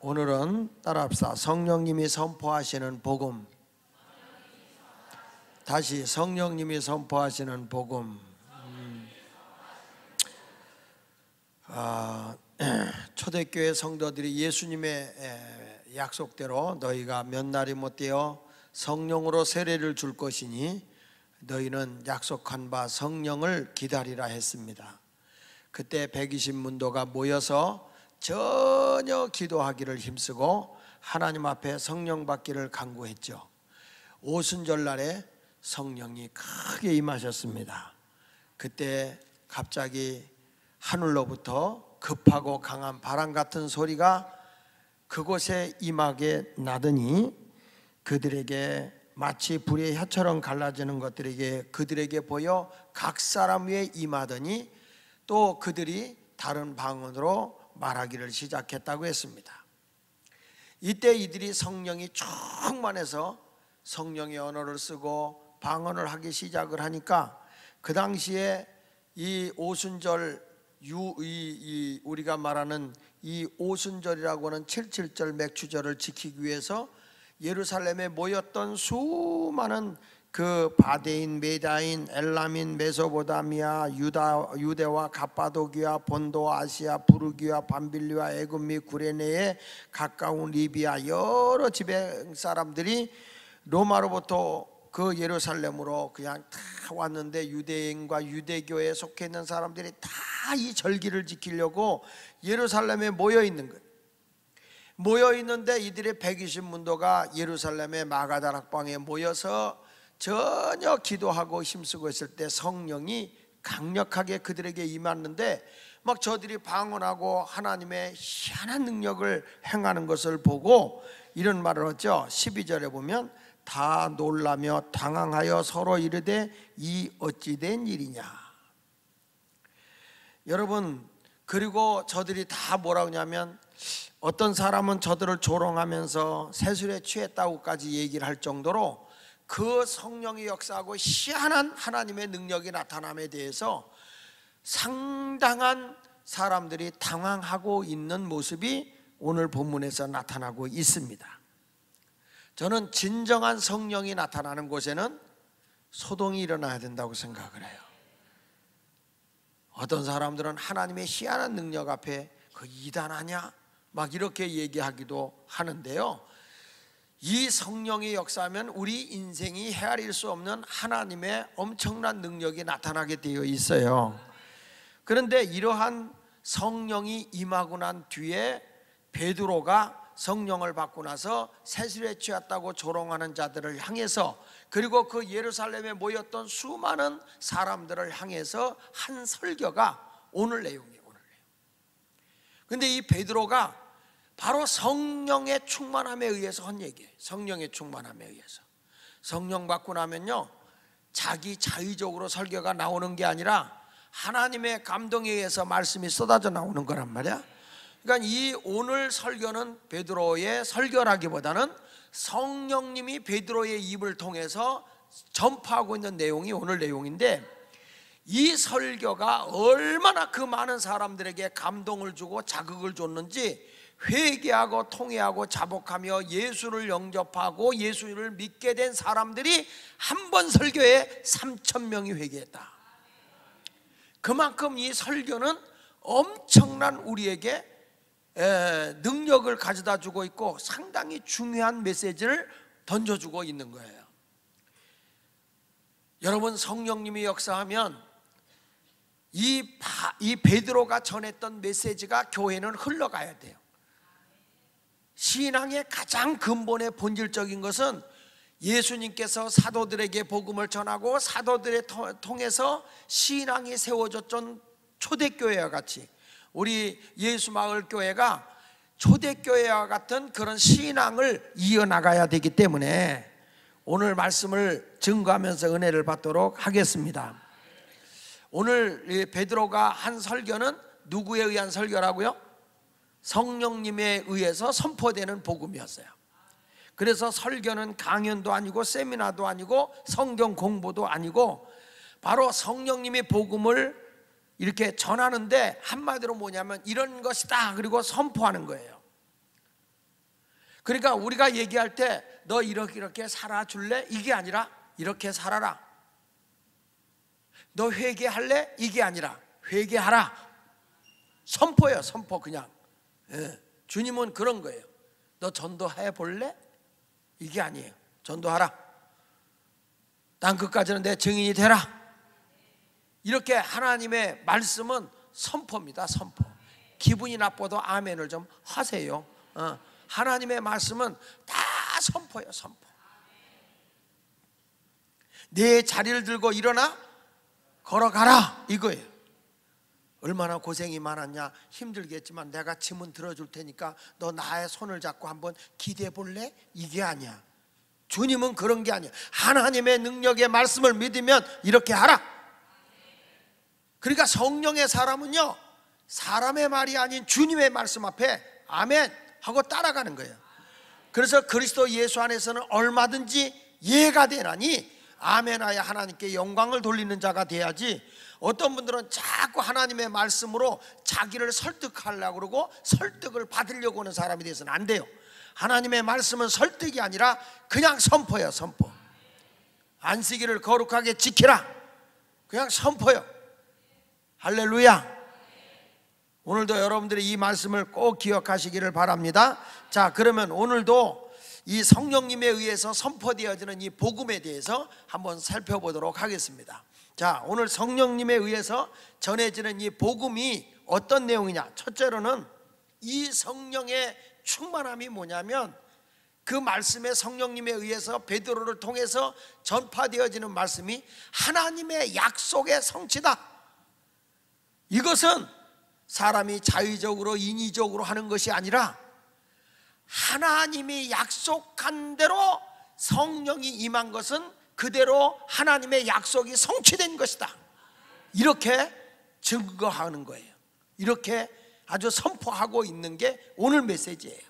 오늘은 따라합시다. 성령님이 선포하시는 복음. 다시 성령님이 선포하시는 복음. 초대교회 성도들이 예수님의 약속대로 너희가 몇 날이 못되어 성령으로 세례를 줄 것이니 너희는 약속한 바 성령을 기다리라 했습니다. 그때 120문도가 모여서 전혀 기도하기를 힘쓰고 하나님 앞에 성령 받기를 간구했죠. 오순절 날에 성령이 크게 임하셨습니다. 그때 갑자기 하늘로부터 급하고 강한 바람 같은 소리가 그곳에 임하게 나더니 그들에게 마치 불의 혀처럼 갈라지는 것들에게 그들에게 보여 각 사람 위에 임하더니 또 그들이 다른 방언으로 말하기를 시작했다고 했습니다. 이때 이들이 성령이 충만해서 성령의 언어를 쓰고 방언을 하기 시작을 하니까 그 당시에 이 오순절 우리가 말하는 이 오순절이라고 하는 77절 맥추절을 지키기 위해서 예루살렘에 모였던 수많은 그 바데인, 메다인, 엘람인, 메소포타미아, 유대와 갑바도기아, 본도, 아시아, 부르기아, 밤빌리와 애굽 및 구레네에 가까운 리비아 여러 지방 사람들이 로마로부터 그 예루살렘으로 그냥 다 왔는데 유대인과 유대교에 속해 있는 사람들이 다 이 절기를 지키려고 예루살렘에 모여 있는 거예요. 모여 있는데 이들의 120문도가 예루살렘의 마가다락방에 모여서 전혀 기도하고 힘쓰고 있을 때 성령이 강력하게 그들에게 임했는데 막 저들이 방언하고 하나님의 희한한 능력을 행하는 것을 보고 이런 말을 하죠. 12절에 보면 다 놀라며 당황하여 서로 이르되 이 어찌 된 일이냐. 여러분, 그리고 저들이 다 뭐라고 하냐면 어떤 사람은 저들을 조롱하면서 세술에 취했다고까지 얘기를 할 정도로 그 성령이 역사하고 희한한 하나님의 능력이 나타남에 대해서 상당한 사람들이 당황하고 있는 모습이 오늘 본문에서 나타나고 있습니다. 저는 진정한 성령이 나타나는 곳에는 소동이 일어나야 된다고 생각을 해요. 어떤 사람들은 하나님의 희한한 능력 앞에 그 이단 아냐? 막 이렇게 얘기하기도 하는데요. 이 성령이 역사하면 우리 인생이 헤아릴 수 없는 하나님의 엄청난 능력이 나타나게 되어 있어요. 그런데 이러한 성령이 임하고 난 뒤에 베드로가 성령을 받고 나서 세술에 취했다고 조롱하는 자들을 향해서 그리고 그 예루살렘에 모였던 수많은 사람들을 향해서 한 설교가 오늘 내용이에요. 그런데 이 베드로가 바로 성령의 충만함에 의해서 한 얘기예요. 성령의 충만함에 의해서. 성령 받고 나면요, 자기 자의적으로 설교가 나오는 게 아니라 하나님의 감동에 의해서 말씀이 쏟아져 나오는 거란 말이야. 그러니까 이 오늘 설교는 베드로의 설교라기보다는 성령님이 베드로의 입을 통해서 전파하고 있는 내용이 오늘 내용인데, 이 설교가 얼마나 그 많은 사람들에게 감동을 주고 자극을 줬는지 회개하고 통회하고 자복하며 예수를 영접하고 예수를 믿게 된 사람들이 한 번 설교에 3,000명이 회개했다. 그만큼 이 설교는 엄청난 우리에게 능력을 가져다 주고 있고 상당히 중요한 메시지를 던져주고 있는 거예요. 여러분, 성령님이 역사하면 이 베드로가 전했던 메시지가 교회는 흘러가야 돼요. 신앙의 가장 근본의 본질적인 것은 예수님께서 사도들에게 복음을 전하고 사도들을 통해서 신앙이 세워졌던 초대교회와 같이 우리 예수마을교회가 초대교회와 같은 그런 신앙을 이어나가야 되기 때문에 오늘 말씀을 증거하면서 은혜를 받도록 하겠습니다. 오늘 베드로가 한 설교는 누구에 의한 설교라고요? 성령님에 의해서 선포되는 복음이었어요. 그래서 설교는 강연도 아니고 세미나도 아니고 성경 공부도 아니고 바로 성령님의 복음을 이렇게 전하는데 한마디로 뭐냐면 이런 것이다 그리고 선포하는 거예요. 그러니까 우리가 얘기할 때 너 이렇게 살아줄래? 이게 아니라 이렇게 살아라. 너 회개할래? 이게 아니라 회개하라. 선포예요. 선포. 그냥 주님은 그런 거예요. 너 전도해 볼래? 이게 아니에요. 전도하라. 땅 끝까지는 내 증인이 되라. 이렇게 하나님의 말씀은 선포입니다. 선포. 기분이 나빠도 아멘을 좀 하세요. 하나님의 말씀은 다 선포예요. 선포. 내 자리를 들고 일어나 걸어가라 이거예요. 얼마나 고생이 많았냐. 힘들겠지만 내가 짐은 들어줄 테니까 너 나의 손을 잡고 한번 기대해 볼래? 이게 아니야. 주님은 그런 게 아니야. 하나님의 능력의 말씀을 믿으면 이렇게 하라. 그러니까 성령의 사람은요, 사람의 말이 아닌 주님의 말씀 앞에 아멘 하고 따라가는 거예요. 그래서 그리스도 예수 안에서는 얼마든지 예가 되나니 아멘하여 하나님께 영광을 돌리는 자가 돼야지. 어떤 분들은 자꾸 하나님의 말씀으로 자기를 설득하려고 그러고 설득을 받으려고 하는 사람이 돼서는 안 돼요. 하나님의 말씀은 설득이 아니라 그냥 선포예요. 선포. 안식일을 거룩하게 지키라. 그냥 선포요. 할렐루야. 오늘도 여러분들이 이 말씀을 꼭 기억하시기를 바랍니다. 자, 그러면 오늘도 이 성령님에 의해서 선포되어지는 이 복음에 대해서 한번 살펴보도록 하겠습니다. 자, 오늘 성령님에 의해서 전해지는 이 복음이 어떤 내용이냐. 첫째로는 이 성령의 충만함이 뭐냐면 그 말씀에 성령님에 의해서 베드로를 통해서 전파되어지는 말씀이 하나님의 약속의 성취다. 이것은 사람이 자의적으로 인위적으로 하는 것이 아니라 하나님이 약속한 대로 성령이 임한 것은 그대로 하나님의 약속이 성취된 것이다. 이렇게 증거하는 거예요. 이렇게 아주 선포하고 있는 게 오늘 메시지예요.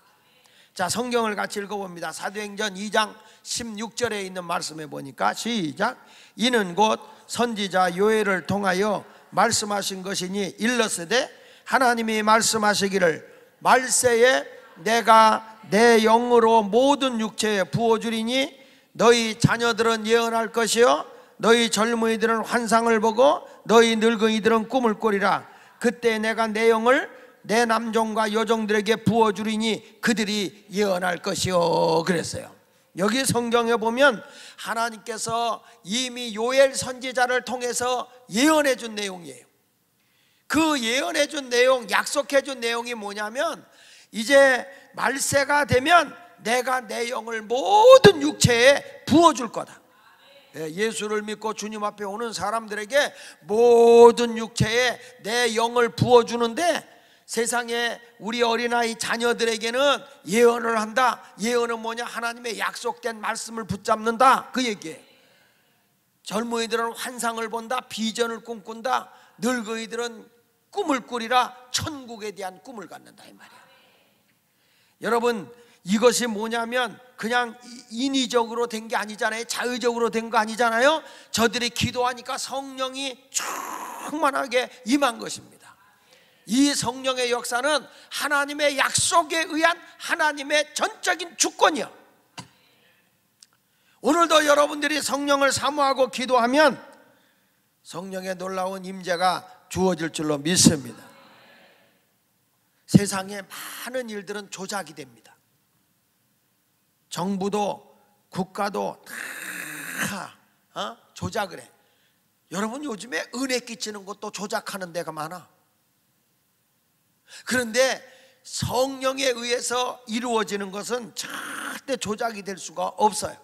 자, 성경을 같이 읽어봅니다. 사도행전 2장 16절에 있는 말씀에 보니까 시작. 이는 곧 선지자 요엘을 통하여 말씀하신 것이니 일렀으되 하나님이 말씀하시기를 말세에 내가 내 영으로 모든 육체에 부어주리니 너희 자녀들은 예언할 것이요 너희 젊은이들은 환상을 보고 너희 늙은이들은 꿈을 꾸리라. 그때 내가 내 영을 내 남종과 여종들에게 부어주리니 그들이 예언할 것이요 그랬어요. 여기 성경에 보면 하나님께서 이미 요엘 선지자를 통해서 예언해 준 내용이에요. 그 예언해 준 내용, 약속해 준 내용이 뭐냐면 이제 말세가 되면 내가 내 영을 모든 육체에 부어줄 거다. 예수를 믿고 주님 앞에 오는 사람들에게 모든 육체에 내 영을 부어주는데 세상에 우리 어린아이 자녀들에게는 예언을 한다. 예언은 뭐냐? 하나님의 약속된 말씀을 붙잡는다, 그 얘기예요. 젊은이들은 환상을 본다, 비전을 꿈꾼다. 늙은이들은 꿈을 꾸리라, 천국에 대한 꿈을 갖는다 이 말이야. 여러분, 이것이 뭐냐면 그냥 인위적으로 된 게 아니잖아요. 자의적으로 된 거 아니잖아요. 저들이 기도하니까 성령이 충만하게 임한 것입니다. 이 성령의 역사는 하나님의 약속에 의한 하나님의 전적인 주권이요. 오늘도 여러분들이 성령을 사모하고 기도하면 성령의 놀라운 임재가 주어질 줄로 믿습니다. 세상의 많은 일들은 조작이 됩니다. 정부도 국가도 다 조작을 해. 여러분, 요즘에 은혜 끼치는 것도 조작하는 데가 많아. 그런데 성령에 의해서 이루어지는 것은 절대 조작이 될 수가 없어요.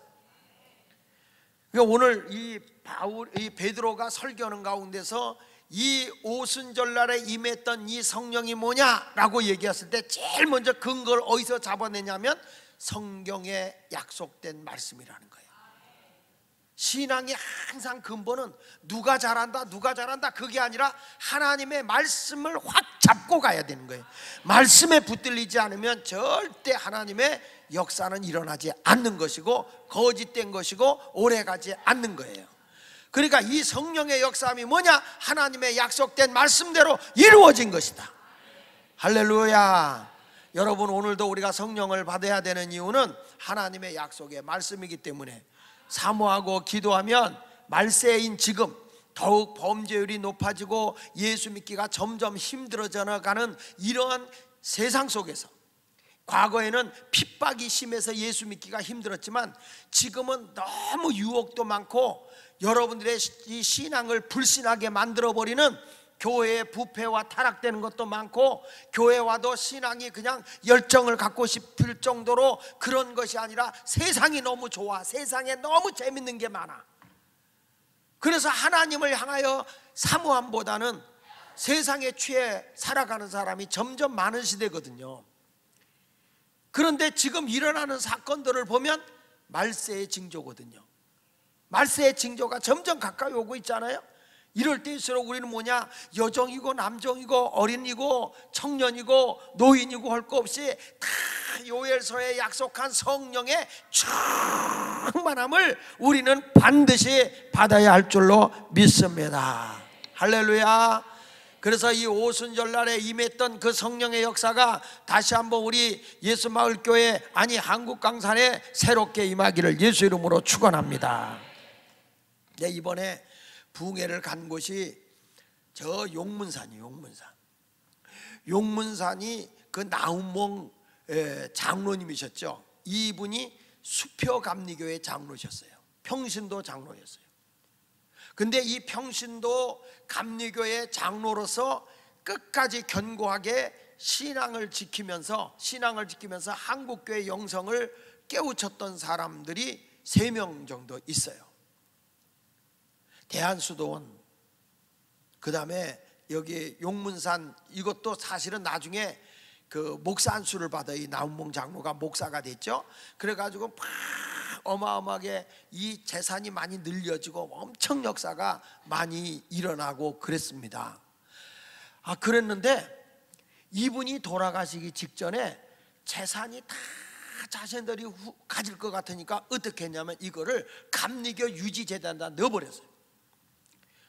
그러니까 오늘 이 베드로가 설교하는 가운데서 이 오순절날에 임했던 이 성령이 뭐냐라고 얘기했을 때 제일 먼저 근거를 어디서 잡아내냐면 성경에 약속된 말씀이라는 거예요. 신앙의 항상 근본은 누가 잘한다 그게 아니라 하나님의 말씀을 확 잡고 가야 되는 거예요. 말씀에 붙들리지 않으면 절대 하나님의 역사는 일어나지 않는 것이고 거짓된 것이고 오래가지 않는 거예요. 그러니까 이 성령의 역사함이 뭐냐? 하나님의 약속된 말씀대로 이루어진 것이다. 할렐루야. 여러분, 오늘도 우리가 성령을 받아야 되는 이유는 하나님의 약속의 말씀이기 때문에 사모하고 기도하면 말세인 지금 더욱 범죄율이 높아지고 예수 믿기가 점점 힘들어져 가는 이러한 세상 속에서, 과거에는 핍박이 심해서 예수 믿기가 힘들었지만 지금은 너무 유혹도 많고 여러분들의 이 신앙을 불신하게 만들어버리는 교회의 부패와 타락되는 것도 많고, 교회 와도 신앙이 그냥 열정을 갖고 싶을 정도로 그런 것이 아니라 세상이 너무 좋아, 세상에 너무 재밌는 게 많아. 그래서 하나님을 향하여 사모함보다는 세상에 취해 살아가는 사람이 점점 많은 시대거든요. 그런데 지금 일어나는 사건들을 보면 말세의 징조거든요. 말세의 징조가 점점 가까이 오고 있잖아요. 이럴 때일수록 우리는 뭐냐, 여종이고 남종이고 어린이고 청년이고 노인이고 할 것 없이 다 요엘서에 약속한 성령의 충만함을 우리는 반드시 받아야 할 줄로 믿습니다. 할렐루야. 그래서 이 오순절날에 임했던 그 성령의 역사가 다시 한번 우리 예수마을교회, 아니 한국강산에 새롭게 임하기를 예수 이름으로 축원합니다. 네, 이번에 부흥회를 간 곳이 저 용문산이에요. 용문산이 그 나훈몽 장로님이셨죠. 이분이 수표감리교회 장로셨어요. 평신도 장로였어요. 근데 이 평신도 감리교회 장로로서 끝까지 견고하게 신앙을 지키면서 한국교회 영성을 깨우쳤던 사람들이 3명 정도 있어요. 대한수도원, 그 다음에 여기 용문산, 이것도 사실은 나중에 그 목사 안수를 받아 이 나훈몽 장로가 목사가 됐죠. 그래가지고 막 어마어마하게 이 재산이 많이 늘려지고 엄청 역사가 많이 일어나고 그랬습니다. 그랬는데 이분이 돌아가시기 직전에 재산이 다 자신들이 가질 것 같으니까 어떻게 했냐면 이거를 감리교 유지재단에다 넣어버렸어요.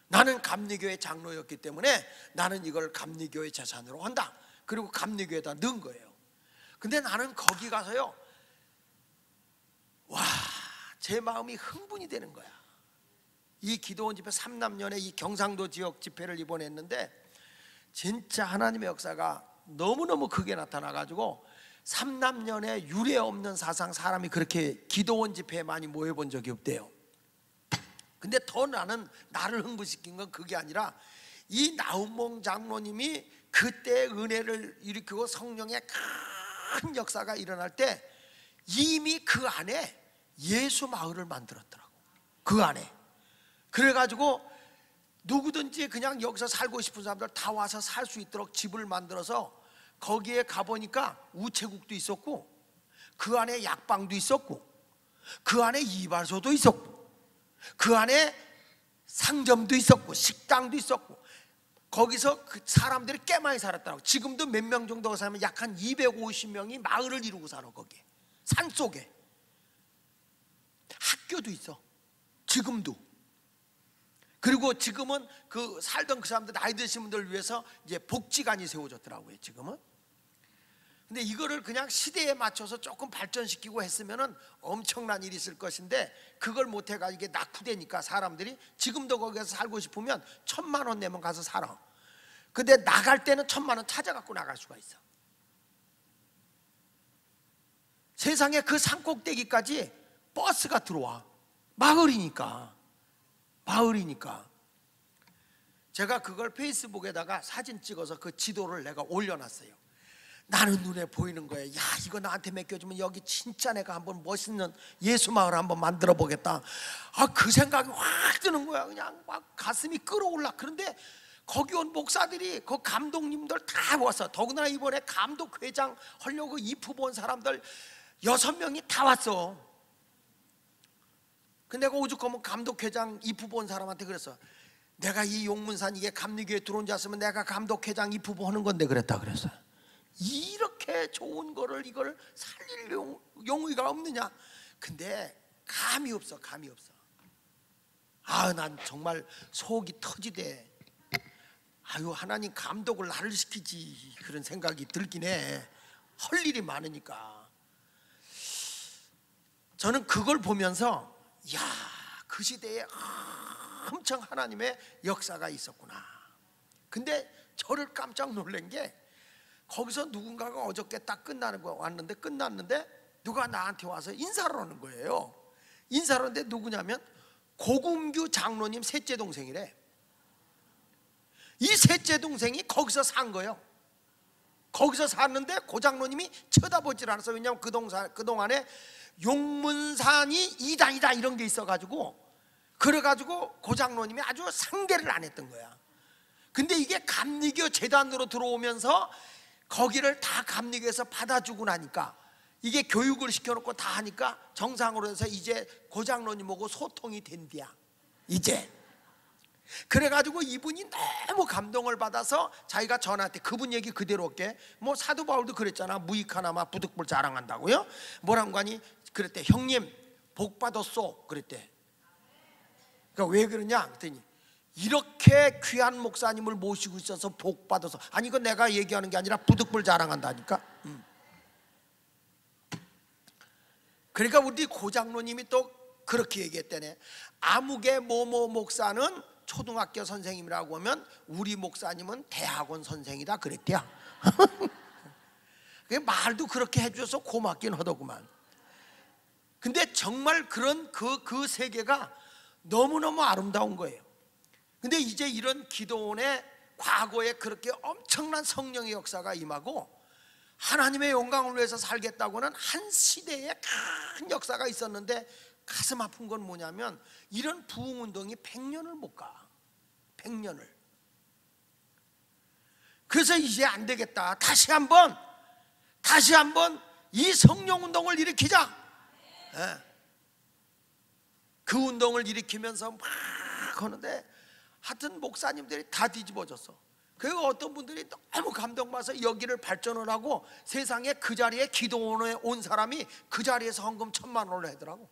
나는 감리교회 장로였기 때문에 나는 이걸 감리교회 재산으로 한다. 그리고 감리교회에다 넣은 거예요. 근데 나는 거기 가서요, 와, 제 마음이 흥분이 되는 거야. 이 기도원 집회 3남년에 이 경상도 지역 집회를 이번에 했는데 진짜 하나님의 역사가 너무너무 크게 나타나가지고 3남년에 유례 없는 사상, 사람이 그렇게 기도원 집회에 많이 모여본 적이 없대요. 근데 더 나를 흥분시킨 건 그게 아니라 이 나훈몽 장로님이 그때 은혜를 일으키고 성령의 큰 역사가 일어날 때 이미 그 안에 예수 마을을 만들었더라고. 그 안에. 그래가지고 누구든지 그냥 여기서 살고 싶은 사람들 다 와서 살 수 있도록 집을 만들어서 거기에 가보니까 우체국도 있었고, 그 안에 약방도 있었고, 그 안에 이발소도 있었고, 그 안에 상점도 있었고, 식당도 있었고, 거기서 그 사람들이 꽤 많이 살았더라고. 지금도 몇 명 정도가 살면 약 한 250명이 마을을 이루고 살아. 거기에 산속에 학교도 있어 지금도. 그리고 지금은 그 살던 그 사람들, 나이 드신 분들을 위해서 이제 복지관이 세워졌더라고요 지금은. 근데 이거를 그냥 시대에 맞춰서 조금 발전시키고 했으면은 엄청난 일이 있을 것인데 그걸 못해가지고 이게 낙후되니까 사람들이 지금도 거기서 살고 싶으면 1,000만 원 내면 가서 살아. 근데 나갈 때는 1,000만 원 찾아갖고 나갈 수가 있어. 세상에 그 산꼭대기까지 버스가 들어와. 마을이니까. 제가 그걸 페이스북에다가 사진 찍어서 그 지도를 내가 올려놨어요. 나는 눈에 보이는 거예요. 야, 이거 나한테 맡겨주면 여기 진짜 내가 한번 멋있는 예수 마을 한번 만들어 보겠다. 그 생각이 확 드는 거야. 그냥 막 가슴이 끓어올라. 그런데 거기 온 목사들이, 그 감독님들 다 왔어. 더구나 이번에 감독 회장 하려고 이프 본 사람들 6명이 다 왔어. 근데 내가 오죽하면 감독 회장 이프 본 사람한테 그랬어. 내가 이 용문산 이게 감리교회 들어온 지 왔으면 내가 감독 회장 이프 하는 건데 그랬다 그랬어요. 이렇게 좋은 거를 이걸 살릴 용의가 없느냐. 근데 감이 없어. 난 정말 속이 터지대. 하나님 감독을 나를 시키지, 그런 생각이 들긴 해. 할 일이 많으니까. 저는 그걸 보면서 야, 그 시대에 엄청 하나님의 역사가 있었구나. 근데 저를 깜짝 놀란 게 거기서 누군가가 어저께 딱 끝났는데 누가 나한테 와서 인사를 하는 거예요. 인사를 하는데 누구냐면 고금규 장로님 셋째 동생이래. 이 셋째 동생이 거기서 산 거예요. 거기서 샀는데 고 장로님이 쳐다보질 않았어. 왜냐하면 그동안에 용문산이 이단이다 이런 게 있어가지고, 그래가지고 고 장로님이 아주 상대를 안 했던 거야. 근데 이게 감리교 재단으로 들어오면서 거기를 다 감리교에서 받아주고 나니까, 이게 교육을 시켜놓고 다 하니까 정상으로 해서 이제 고 장로님하고 소통이 된디야 이제. 그래가지고 이분이 너무 감동을 받아서 자기가 전한테, 그분 얘기 그대로 할게. 뭐 사도 바울도 그랬잖아. 무익하나마 부득불 자랑한다고요. 뭐란 거니? 그랬대. 형님 복 받았소 그랬대. 그러니까 왜 그러냐 그랬더니 이렇게 귀한 목사님을 모시고 있어서 복 받아서. 아니 이거 내가 얘기하는 게 아니라 부득불 자랑한다니까. 그러니까 우리 고 장로님이 또 그렇게 얘기했대네. 아무개 모모 목사는 초등학교 선생님이라고 하면 우리 목사님은 대학원 선생이다 그랬대요. 말도 그렇게 해줘서 고맙긴 하더구만. 근데 정말 그런 그 세계가 너무너무 아름다운 거예요. 근데 이제 이런 기도원의 과거에 그렇게 엄청난 성령의 역사가 임하고 하나님의 영광을 위해서 살겠다고는 한 시대에 큰 역사가 있었는데, 가슴 아픈 건 뭐냐면 이런 부흥운동이 100년을 못 가. 100년을. 그래서 이제 안 되겠다. 다시 한번 이 성령운동을 일으키자. 네. 그 운동을 일으키면서 막 하는데 하여튼 목사님들이 다 뒤집어졌어. 그리고 어떤 분들이 너무 감동받아서 여기를 발전을 하고 세상에 그 자리에 기도원에 온 사람이 그 자리에서 헌금 1000만 원을 하더라고.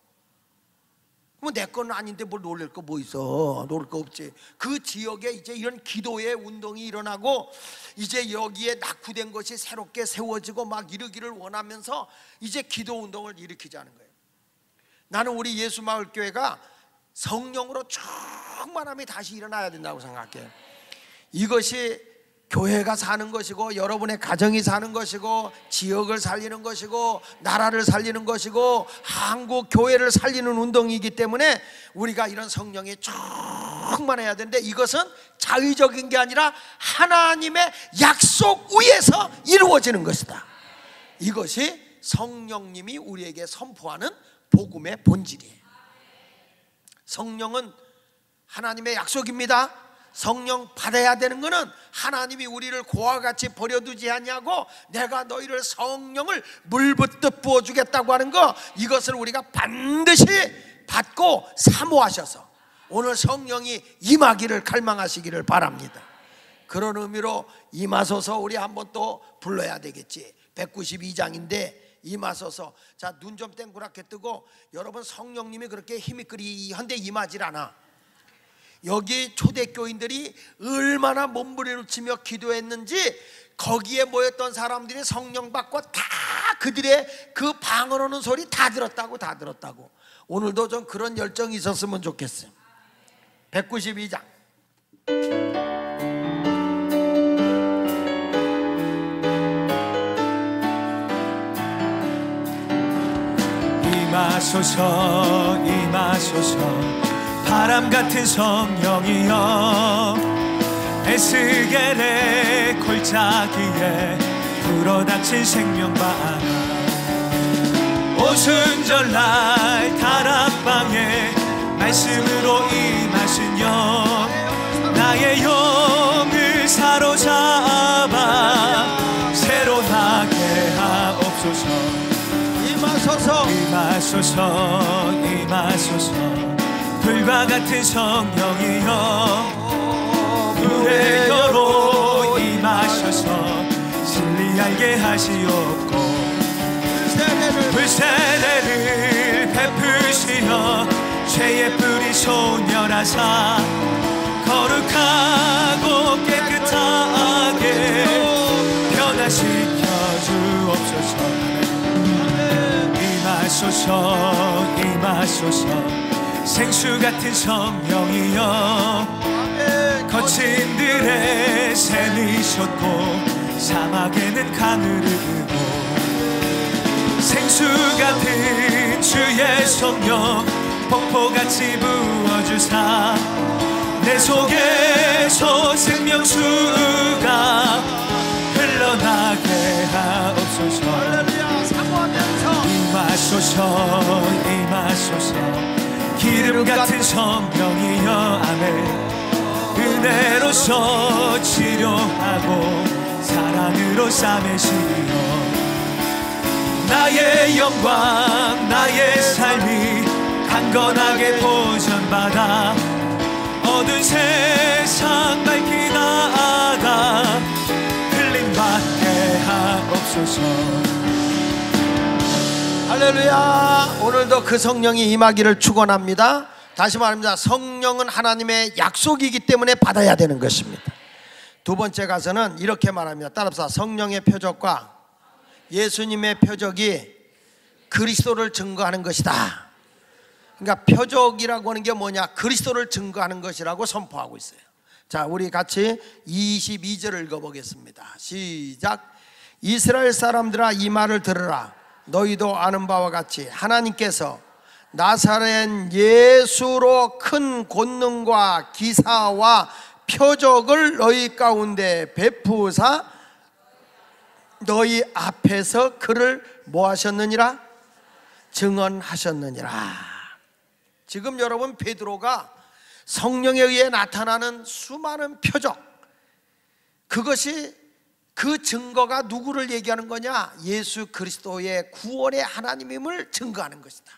뭐 내 건 아닌데 뭘 놀랄 거 뭐 있어. 놀랄 거 없지. 그 지역에 이제 이런 기도의 운동이 일어나고 이제 여기에 낙후된 것이 새롭게 세워지고 막 이루기를 원하면서 이제 기도 운동을 일으키자는 거예요. 나는 우리 예수마을교회가 성령으로 충만함이 다시 일어나야 된다고 생각해요. 이것이 교회가 사는 것이고 여러분의 가정이 사는 것이고 지역을 살리는 것이고 나라를 살리는 것이고 한국 교회를 살리는 운동이기 때문에 우리가 이런 성령이 충만해야 되는데, 이것은 자의적인 게 아니라 하나님의 약속 위에서 이루어지는 것이다. 이것이 성령님이 우리에게 선포하는 복음의 본질이에요. 성령은 하나님의 약속입니다. 성령 받아야 되는 것은 하나님이 우리를 고와 같이 버려두지 않냐고 내가 너희를 성령을 물붓듯 부어주겠다고 하는 거, 이것을 우리가 반드시 받고 사모하셔서 오늘 성령이 임하기를 갈망하시기를 바랍니다. 그런 의미로 임하소서 우리 한번 또 불러야 되겠지. 192장인데 임하소서. 자, 눈 좀 땡그랗게 뜨고, 여러분 성령님이 그렇게 힘이 끄리한데 임하질 않아. 여기 초대교인들이 얼마나 몸부림치며 기도했는지 거기에 모였던 사람들이 성령 받고 다 그들의 그 방언하는 소리 다 들었다고. 오늘도 좀 그런 열정이 있었으면 좋겠어요. 192장. 임하소서 임하소서 바람 같은 성령이여, 에스겔의 골짜기에 불어닥친 생명바람, 오순절날 다락방에 말씀으로 임하시며 나의 영을 사로잡아 새로 나게 하옵소서. 임하소서 임하소서 임하소서 불과 같은 성령이여, 불의 여로 임하셔서 진리 알게 하시옵고 불세례를 베푸시어 죄의 뿌리 소멸하사 거룩하고 깨끗하게 변화시켜 주옵소서. 임하소서 임하소서 생수 같은 성령이여 거친 들에 샘이셨고 사막에는 강을 흐르고 생수 같은 주의 성령 폭포같이 부어주사 내 속에서 생명수가 흘러나게 하옵소서. 임하소서 임하소서 기름 같은 성령이여 아멘 은혜로서 치료하고 사랑으로 싸매시며 나의 영광 나의 삶이 강건하게 보전받아 어두운 세상 밝히 나아가 흘림받게 하옵소서. 할렐루야. 오늘도 그 성령이 임하기를 축원합니다. 다시 말합니다. 성령은 하나님의 약속이기 때문에 받아야 되는 것입니다. 두 번째 가서는 이렇게 말합니다. 따라서 성령의 표적과 예수님의 표적이 그리스도를 증거하는 것이다. 그러니까 표적이라고 하는 게 뭐냐? 그리스도를 증거하는 것이라고 선포하고 있어요. 자, 우리 같이 22절을 읽어보겠습니다. 시작. 이스라엘 사람들아 이 말을 들으라. 너희도 아는 바와 같이 하나님께서 나사렛 예수로 큰 권능과 기사와 표적을 너희 가운데 베푸사 너희 앞에서 그를 뭐 하셨느니라? 증언하셨느니라. 지금 여러분 베드로가 성령에 의해 나타나는 수많은 표적, 그것이 그 증거가 누구를 얘기하는 거냐? 예수 그리스도의 구원의 하나님임을 증거하는 것이다.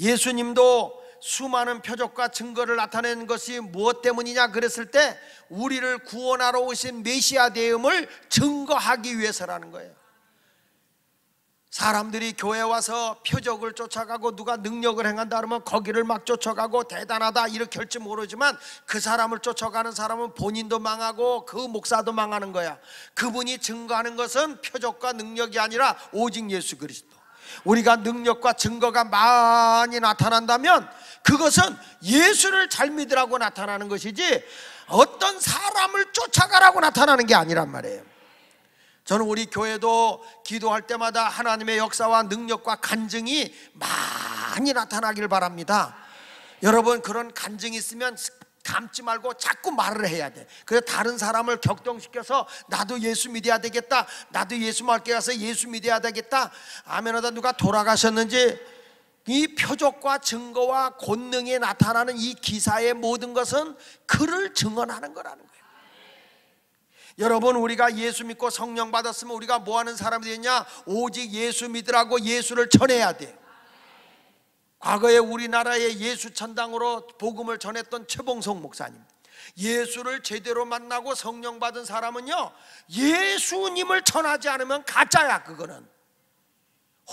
예수님도 수많은 표적과 증거를 나타내는 것이 무엇 때문이냐 그랬을 때 우리를 구원하러 오신 메시아 되음을 증거하기 위해서라는 거예요. 사람들이 교회 와서 표적을 쫓아가고 누가 능력을 행한다 그러면 거기를 막 쫓아가고 대단하다 이렇게 할지 모르지만 그 사람을 쫓아가는 사람은 본인도 망하고 그 목사도 망하는 거야. 그분이 증거하는 것은 표적과 능력이 아니라 오직 예수 그리스도. 우리가 능력과 증거가 많이 나타난다면 그것은 예수를 잘 믿으라고 나타나는 것이지 어떤 사람을 쫓아가라고 나타나는 게 아니란 말이에요. 저는 우리 교회도 기도할 때마다 하나님의 역사와 능력과 간증이 많이 나타나길 바랍니다. 여러분, 그런 간증이 있으면 감지 말고 자꾸 말을 해야 돼. 그래서 다른 사람을 격동시켜서 나도 예수 믿어야 되겠다, 나도 예수 말게 가서 예수 믿어야 되겠다. 아멘하다. 누가 돌아가셨는지 이 표적과 증거와 권능에 나타나는 이 기사의 모든 것은 그를 증언하는 거라는 거예요. 여러분, 우리가 예수 믿고 성령 받았으면 우리가 뭐 하는 사람이 되냐? 오직 예수 믿으라고 예수를 전해야 돼요. 과거에 우리나라의 예수 천당으로 복음을 전했던 최봉성 목사님, 예수를 제대로 만나고 성령 받은 사람은요, 예수님을 전하지 않으면 가짜야. 그거는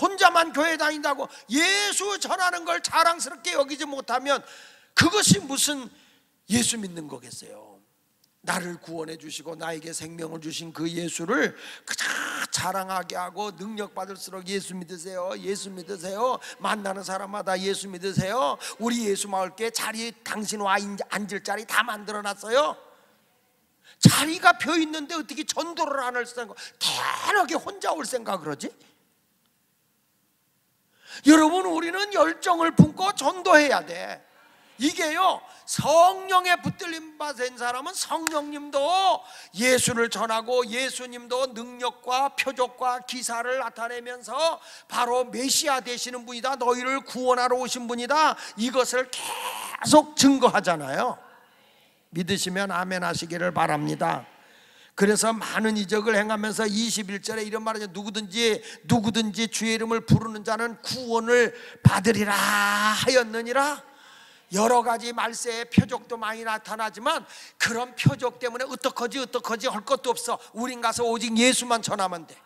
혼자만 교회 다닌다고 예수 전하는 걸 자랑스럽게 여기지 못하면 그것이 무슨 예수 믿는 거겠어요. 나를 구원해 주시고 나에게 생명을 주신 그 예수를 그저 자랑하게 하고 능력 받을수록 예수 믿으세요, 예수 믿으세요, 만나는 사람마다 예수 믿으세요, 우리 예수 마을교회 자리 당신 와 앉을 자리 다 만들어놨어요. 자리가 펴있는데 어떻게 전도를 안 할 생각, 대단하게 혼자 올 생각을 하지? 여러분, 우리는 열정을 품고 전도해야 돼. 이게요, 성령에 붙들림 받은 사람은 성령님도 예수를 전하고 예수님도 능력과 표적과 기사를 나타내면서 바로 메시아 되시는 분이다, 너희를 구원하러 오신 분이다, 이것을 계속 증거하잖아요. 믿으시면 아멘 하시기를 바랍니다. 그래서 많은 이적을 행하면서 21절에 이런 말이죠. 누구든지 주의 이름을 부르는 자는 구원을 받으리라 하였느니라. 여러 가지 말세의 표적도 많이 나타나지만 그런 표적 때문에 어떡하지 할 것도 없어. 우린 가서 오직 예수만 전하면 돼.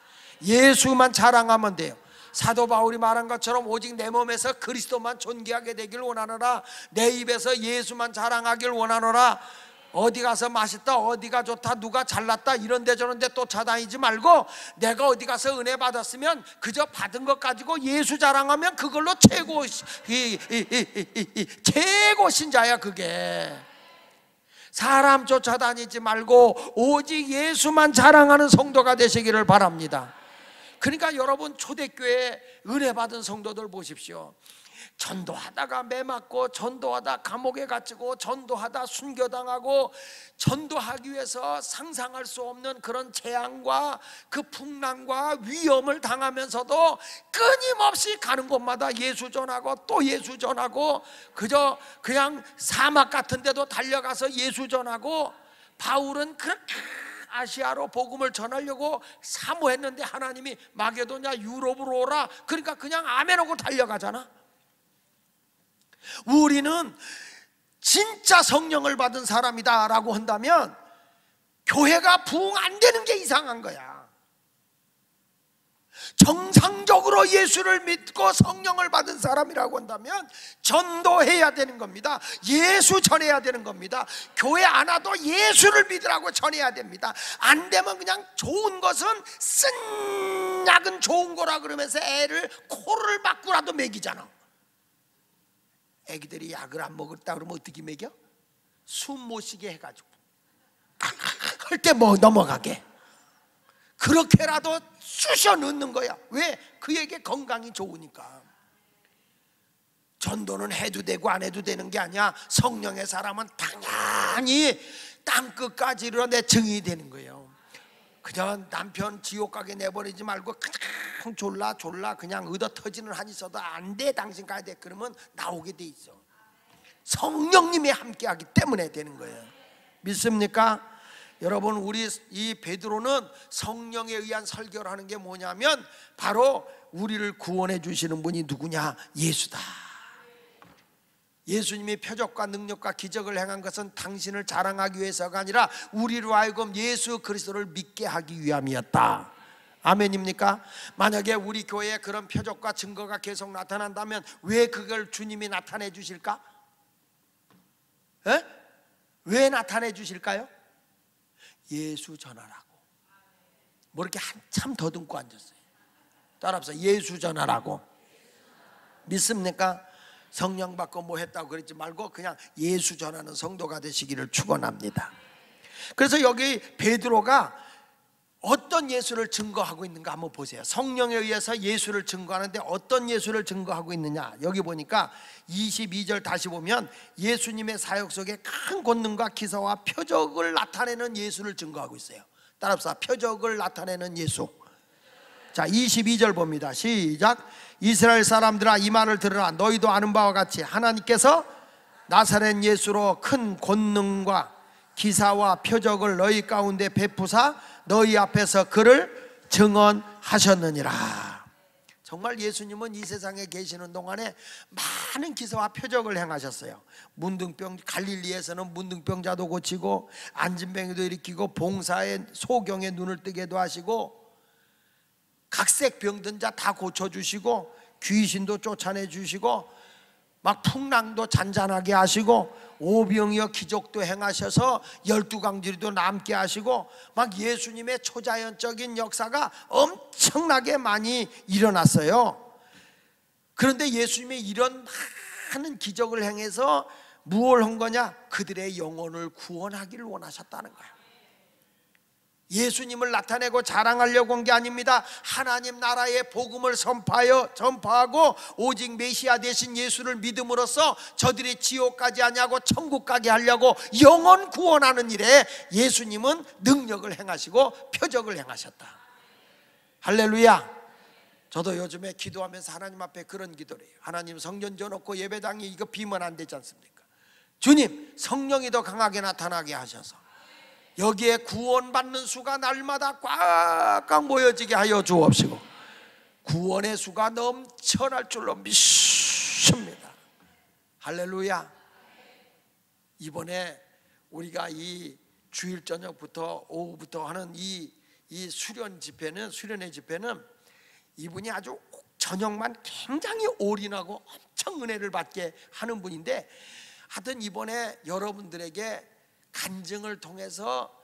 예수만 자랑하면 돼요. 사도 바울이 말한 것처럼 오직 내 몸에서 그리스도만 존귀하게 되길 원하노라. 내 입에서 예수만 자랑하길 원하노라. 어디 가서 맛있다, 어디가 좋다, 누가 잘났다 이런데 저런데 쫓아다니지 말고 내가 어디 가서 은혜 받았으면 그저 받은 것 가지고 예수 자랑하면 그걸로 최고 신자야. 그게 사람 쫓아다니지 말고 오직 예수만 자랑하는 성도가 되시기를 바랍니다. 그러니까 여러분 초대교회 은혜 받은 성도들 보십시오. 전도하다가 매 맞고, 전도하다 감옥에 갇히고, 전도하다 순교당하고, 전도하기 위해서 상상할 수 없는 그런 재앙과 그 풍랑과 위험을 당하면서도 끊임없이 가는 곳마다 예수 전하고 또 예수 전하고, 그냥 사막 같은 데도 달려가서 예수 전하고, 바울은 그렇게 아시아로 복음을 전하려고 사모했는데 하나님이 마게도냐 유럽으로 오라 그러니까 그냥 아멘하고 달려가잖아. 우리는 진짜 성령을 받은 사람이다 라고 한다면 교회가 부흥 안 되는 게 이상한 거야. 정상적으로 예수를 믿고 성령을 받은 사람이라고 한다면 전도해야 되는 겁니다. 예수 전해야 되는 겁니다. 교회 안 와도 예수를 믿으라고 전해야 됩니다. 안 되면 그냥 좋은 것은 쓴 약은 좋은 거라 그러면서 애를 코를 막고라도 먹이잖아. 애기들이 약을 안 먹었다 그러면 어떻게 먹여? 숨 못 쉬게 해가지고 할 때 뭐 넘어가게 그렇게라도 쑤셔 넣는 거야. 왜? 그에게 건강이 좋으니까. 전도는 해도 되고 안 해도 되는 게 아니야. 성령의 사람은 당연히 땅끝까지 이르러 증인이 되는 거예요. 그냥 남편 지옥 가게 내버리지 말고 그냥 졸라 그냥 얻어 터지는 한이 있어도 안 돼, 당신 가야 돼. 그러면 나오게 돼 있어. 성령님이 함께하기 때문에 되는 거예요. 믿습니까? 여러분, 우리 이 베드로는 성령에 의한 설교를 하는 게 뭐냐면 바로 우리를 구원해 주시는 분이 누구냐? 예수다. 예수님이 표적과 능력과 기적을 행한 것은 당신을 자랑하기 위해서가 아니라 우리로 하여금 예수 그리스도를 믿게 하기 위함이었다. 아멘입니까? 만약에 우리 교회에 그런 표적과 증거가 계속 나타난다면 왜 그걸 주님이 나타내 주실까? 왜 나타내 주실까요? 예수 전하라고. 뭐 이렇게 한참 더듬고 앉았어요. 따라합시다. 예수 전하라고. 믿습니까? 성령 받고 뭐 했다고 그러지 말고 그냥 예수 전하는 성도가 되시기를 축원합니다. 그래서 여기 베드로가 어떤 예수를 증거하고 있는가 한번 보세요. 성령에 의해서 예수를 증거하는데 어떤 예수를 증거하고 있느냐. 여기 보니까 22절 다시 보면 예수님의 사역 속에 큰 권능과 기사와 표적을 나타내는 예수를 증거하고 있어요. 따라합시다. 표적을 나타내는 예수. 자, 22절 봅니다. 시작. 이스라엘 사람들아 이 말을 들으라. 너희도 아는 바와 같이 하나님께서 나사렛 예수로 큰 권능과 기사와 표적을 너희 가운데 베푸사 너희 앞에서 그를 증언하셨느니라. 정말 예수님은 이 세상에 계시는 동안에 많은 기사와 표적을 행하셨어요. 문둥병, 갈릴리에서는 문둥병자도 고치고 안진뱅이도 일으키고 봉사에 소경의 눈을 뜨게도 하시고 각색 병든 자 다 고쳐주시고 귀신도 쫓아내 주시고 막 풍랑도 잔잔하게 하시고 오병이어 기적도 행하셔서 12강지리도 남게 하시고 막 예수님의 초자연적인 역사가 엄청나게 많이 일어났어요. 그런데 예수님이 이런 많은 기적을 행해서 무엇을 한 거냐? 그들의 영혼을 구원하기를 원하셨다는 거예요. 예수님을 나타내고 자랑하려고 한 게 아닙니다. 하나님 나라의 복음을 전파하고 오직 메시아 되신 예수를 믿음으로써 저들이 지옥 가지 아니하고 천국 가게 하려고 영혼 구원하는 일에 예수님은 능력을 행하시고 표적을 행하셨다. 할렐루야. 저도 요즘에 기도하면서 하나님 앞에 그런 기도를 해요. 하나님, 성전 줘놓고 예배당이 이거 비면 안 되지 않습니까? 주님, 성령이 더 강하게 나타나게 하셔서 여기에 구원받는 수가 날마다 꽉꽉 모여지게 하여 주옵시고 구원의 수가 넘쳐날 줄로 믿습니다. 할렐루야. 이번에 우리가 이 주일 저녁부터 오후부터 하는 이 수련의 집회는 이분이 아주 저녁만 굉장히 올인하고 엄청 은혜를 받게 하는 분인데, 하여튼 이번에 여러분들에게 간증을 통해서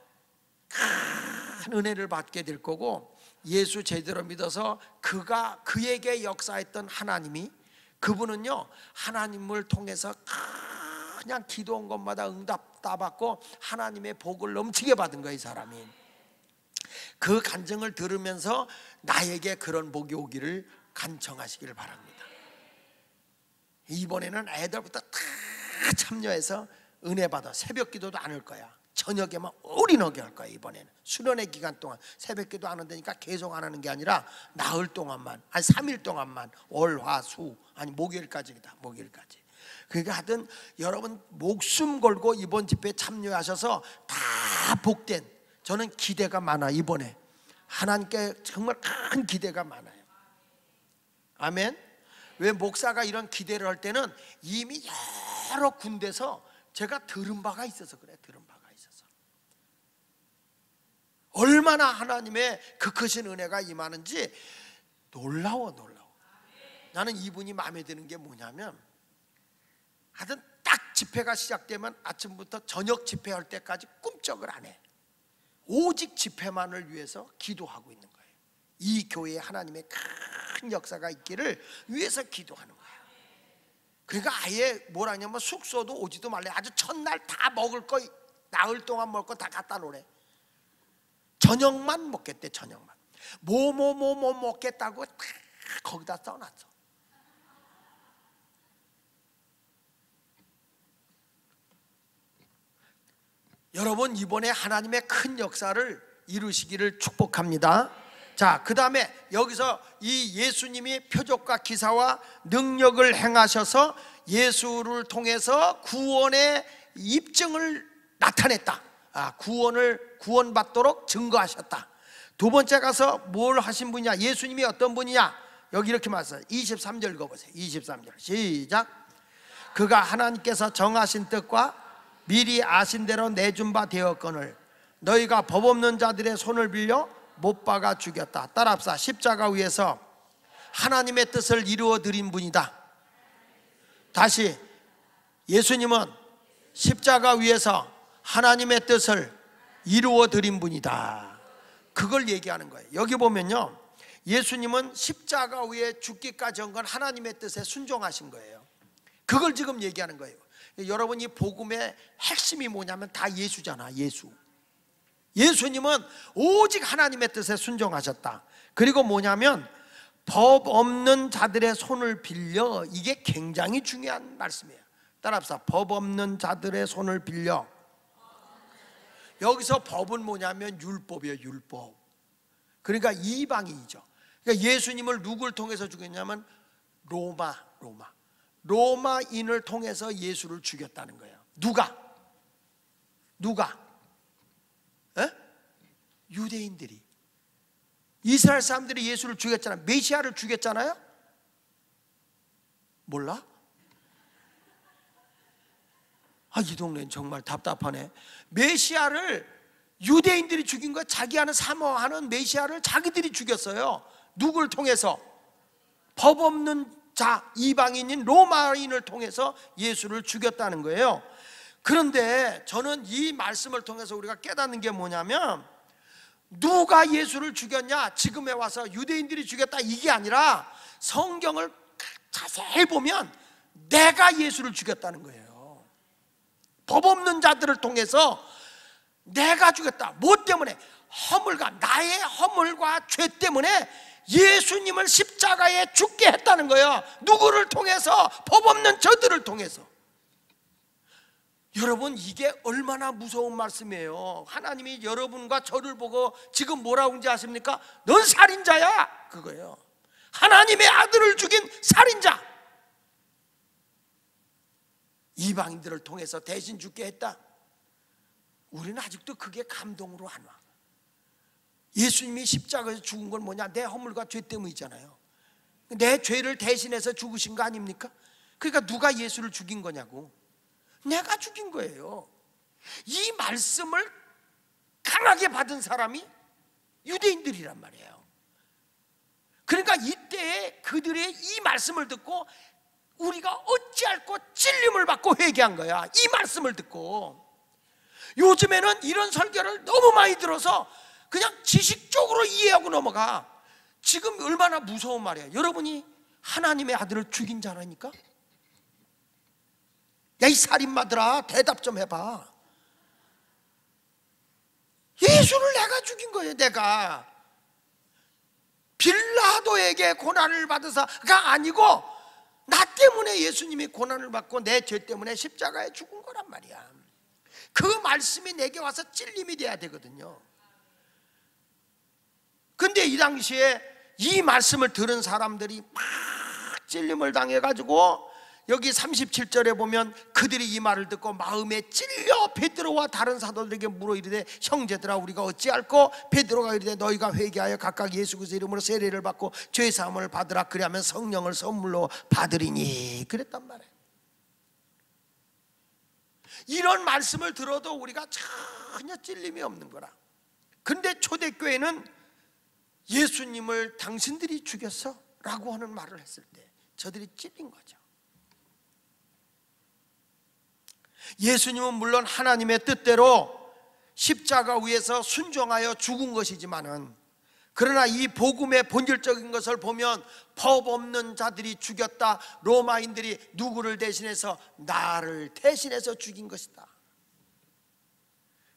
큰 은혜를 받게 될 거고, 예수 제대로 믿어서 그에게 역사했던 하나님이, 그분은요 하나님을 통해서 그냥 기도한 것마다 응답 다 받고 하나님의 복을 넘치게 받은 거예요. 이 사람이 그 간증을 들으면서 나에게 그런 복이 오기를 간청하시기를 바랍니다. 이번에는 애들부터 다 참여해서 은혜 받아 새벽 기도도 안 할 거야. 저녁에만 올인하게 할 거야. 이번에는 수련회 기간 동안 새벽 기도 안 한다니까 계속 안 하는 게 아니라 나흘 동안만, 아니 3일 동안만, 월, 화, 수, 아니 목요일까지다. 목요일까지. 그러니까 하여튼 여러분 목숨 걸고 이번 집회에 참여하셔서 다 복된, 저는 기대가 많아. 이번에 하나님께 정말 큰 기대가 많아요. 아멘. 왜 목사가 이런 기대를 할 때는 이미 여러 군데서 제가 들은 바가 있어서 그래. 들은 바가 있어서 얼마나 하나님의 그 크신 은혜가 임하는지 놀라워. 나는 이분이 마음에 드는 게 뭐냐면, 하여튼 딱 집회가 시작되면 아침부터 저녁 집회할 때까지 꿈쩍을 안 해. 오직 집회만을 위해서 기도하고 있는 거예요. 이 교회에 하나님의 큰 역사가 있기를 위해서 기도하는 거예요. 그러니까 아예 뭐라냐면 숙소도 오지도 말래. 아주 첫날 다 먹을 거, 나흘 동안 먹을 거 다 갖다 놓으래. 저녁만 먹겠대. 저녁만 뭐 먹겠다고 다 거기다 써놨어. 여러분 이번에 하나님의 큰 역사를 이루시기를 축복합니다. 자, 그 다음에 여기서 이 예수님이 표적과 기사와 능력을 행하셔서 예수를 통해서 구원의 입증을 나타냈다. 구원받도록 증거하셨다. 두 번째 가서 뭘 하신 분이냐, 예수님이 어떤 분이냐, 여기 이렇게 말했어요. 23절 읽어보세요. 23절 시작. 그가 하나님께서 정하신 뜻과 미리 아신 대로 내준 바 되었거늘 너희가 법 없는 자들의 손을 빌려 못 박아 죽였다. 따라합시다. 십자가 위에서 하나님의 뜻을 이루어 드린 분이다. 다시, 예수님은 십자가 위에서 하나님의 뜻을 이루어 드린 분이다. 그걸 얘기하는 거예요. 여기 보면요, 예수님은 십자가 위에 죽기까지 한 건 하나님의 뜻에 순종하신 거예요. 그걸 지금 얘기하는 거예요. 여러분 이 복음의 핵심이 뭐냐면 다 예수잖아. 예수님은 오직 하나님의 뜻에 순종하셨다. 그리고 뭐냐면 법 없는 자들의 손을 빌려, 이게 굉장히 중요한 말씀이에요. 따라합시다. 법 없는 자들의 손을 빌려. 여기서 법은 뭐냐면 율법이에요. 율법. 그러니까 이방인이죠. 그러니까 예수님을 누굴 통해서 죽였냐면 로마인을 통해서 예수를 죽였다는 거예요. 누가? 유대인들이. 이스라엘 사람들이 예수를 죽였잖아요. 메시아를 죽였잖아요. 몰라? 이 동네는 정말 답답하네. 메시아를 유대인들이 죽인 거야. 자기하는 사모하는 메시아를 자기들이 죽였어요. 누굴 통해서? 법 없는 자, 이방인인 로마인을 통해서 예수를 죽였다는 거예요. 그런데 저는 이 말씀을 통해서 우리가 깨닫는 게 뭐냐면, 누가 예수를 죽였냐, 지금에 와서 유대인들이 죽였다, 이게 아니라 성경을 자세히 보면 내가 예수를 죽였다는 거예요. 법 없는 자들을 통해서 내가 죽였다. 뭐 때문에? 나의 허물과 죄 때문에 예수님을 십자가에 죽게 했다는 거예요. 누구를 통해서? 법 없는 저들을 통해서. 여러분 이게 얼마나 무서운 말씀이에요. 하나님이 여러분과 저를 보고 지금 뭐라고 하는지 아십니까? 넌 살인자야, 그거예요. 하나님의 아들을 죽인 살인자. 이방인들을 통해서 대신 죽게 했다. 우리는 아직도 그게 감동으로 안 와. 예수님이 십자가에서 죽은 건 뭐냐? 내 허물과 죄 때문이잖아요. 내 죄를 대신해서 죽으신 거 아닙니까? 그러니까 누가 예수를 죽인 거냐고. 내가 죽인 거예요. 이 말씀을 강하게 받은 사람이 유대인들이란 말이에요. 그러니까 이때에 그들의 이 말씀을 듣고 우리가 어찌할꼬 찔림을 받고 회개한 거야. 이 말씀을 듣고. 요즘에는 이런 설교를 너무 많이 들어서 그냥 지식적으로 이해하고 넘어가. 지금 얼마나 무서운 말이야. 여러분이 하나님의 아들을 죽인 자라니까? 야, 이 살인마들아, 대답 좀 해봐. 예수를 내가 죽인 거예요. 내가 빌라도에게 고난을 받으사가 아니고 나 때문에 예수님이 고난을 받고 내 죄 때문에 십자가에 죽은 거란 말이야. 그 말씀이 내게 와서 찔림이 돼야 되거든요. 근데 이 당시에 이 말씀을 들은 사람들이 막 찔림을 당해가지고 여기 37절에 보면 그들이 이 말을 듣고 마음에 찔려 베드로와 다른 사도들에게 물어 이르되 형제들아 우리가 어찌할꼬? 베드로가 이르되 너희가 회개하여 각각 예수 그리스도의 이름으로 세례를 받고 죄 사함을 받으라. 그리하면 성령을 선물로 받으리니. 그랬단 말이에요. 이런 말씀을 들어도 우리가 전혀 찔림이 없는 거라. 근데 초대교회는 예수님을 당신들이 죽였어 라고 하는 말을 했을 때 저들이 찔린 거죠. 예수님은 물론 하나님의 뜻대로 십자가 위에서 순종하여 죽은 것이지만은, 그러나 이 복음의 본질적인 것을 보면 법 없는 자들이 죽였다. 로마인들이 누구를 대신해서? 나를 대신해서 죽인 것이다.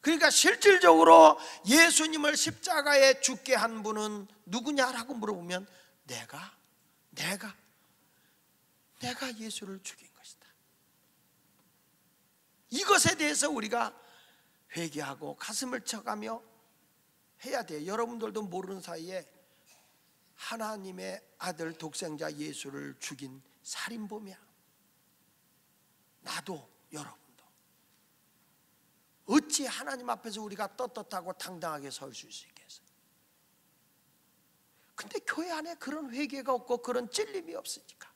그러니까 실질적으로 예수님을 십자가에 죽게 한 분은 누구냐라고 물어보면 내가 예수를 죽인 것이다. 이것에 대해서 우리가 회개하고 가슴을 쳐가며 해야 돼요. 여러분들도 모르는 사이에 하나님의 아들 독생자 예수를 죽인 살인범이야. 나도 여러분도. 어찌 하나님 앞에서 우리가 떳떳하고 당당하게 설 수 있겠어요? 근데 교회 안에 그런 회개가 없고 그런 찔림이 없으니까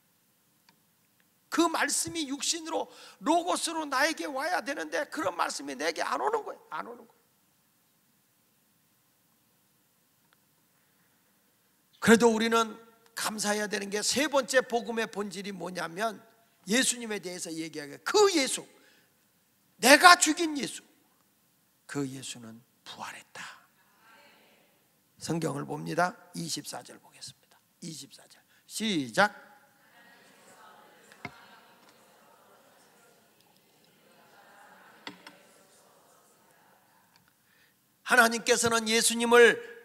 그 말씀이 육신으로 로고스로 나에게 와야 되는데 그런 말씀이 내게 안 오는 거예요. 안 오는 거예요. 그래도 우리는 감사해야 되는 게 세 번째 복음의 본질이 뭐냐면 예수님에 대해서 얘기하게, 그 예수, 내가 죽인 예수, 그 예수는 부활했다. 성경을 봅니다. 24절 보겠습니다. 24절 시작. 하나님께서는 예수님을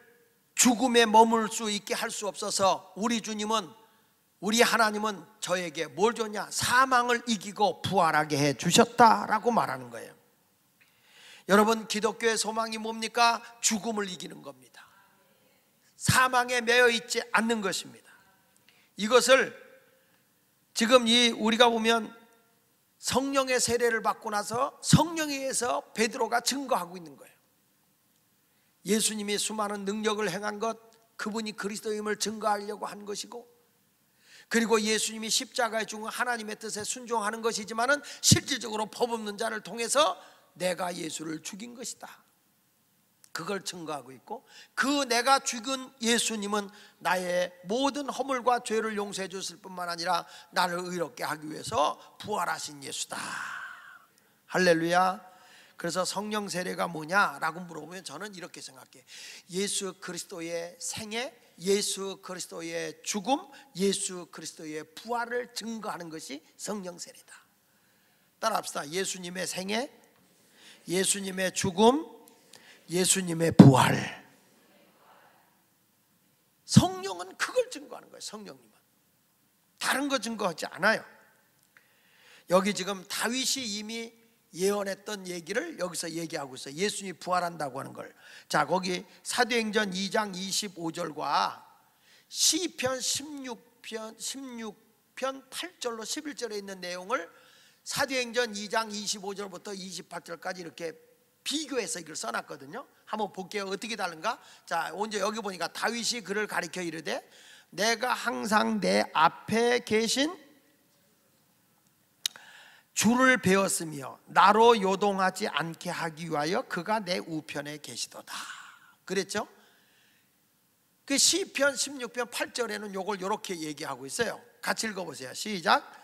죽음에 머물 수 있게 할 수 없어서 우리 주님은, 우리 하나님은 저에게 뭘 줬냐? 사망을 이기고 부활하게 해 주셨다라고 말하는 거예요. 여러분, 기독교의 소망이 뭡니까? 죽음을 이기는 겁니다. 사망에 매여 있지 않는 것입니다. 이것을 지금 우리가 보면 성령의 세례를 받고 나서 성령에 의해서 베드로가 증거하고 있는 거예요. 예수님이 수많은 능력을 행한 것, 그분이 그리스도임을 증거하려고 한 것이고, 그리고 예수님이 십자가에 죽은 하나님의 뜻에 순종하는 것이지만은 실질적으로 법 없는 자를 통해서 내가 예수를 죽인 것이다. 그걸 증거하고 있고, 그 내가 죽은 예수님은 나의 모든 허물과 죄를 용서해 줬을 뿐만 아니라 나를 의롭게 하기 위해서 부활하신 예수다. 할렐루야. 그래서 성령 세례가 뭐냐라고 물어보면 저는 이렇게 생각해요. 예수 그리스도의 생애, 예수 그리스도의 죽음, 예수 그리스도의 부활을 증거하는 것이 성령 세례다. 따라합시다. 예수님의 생애, 예수님의 죽음, 예수님의 부활. 성령은 그걸 증거하는 거예요. 성령님은 다른 거 증거하지 않아요. 여기 지금 다윗이 이미 예언했던 얘기를 여기서 얘기하고 있어요. 예수님이 부활한다고 하는 걸. 자, 거기 사도행전 2장 25절과 시편 16편 8절로 11절에 있는 내용을 사도행전 2장 25절부터 28절까지 이렇게 비교해서 이걸 써놨거든요. 한번 볼게요. 어떻게 다른가? 자, 먼저 여기 보니까 다윗이 그를 가리켜 이르되 내가 항상 내 앞에 계신 주를 배웠으며 나로 요동하지 않게 하기 위하여 그가 내 우편에 계시도다. 그랬죠? 그 시편 16편 8절에는 요걸 이렇게 얘기하고 있어요. 같이 읽어보세요. 시작.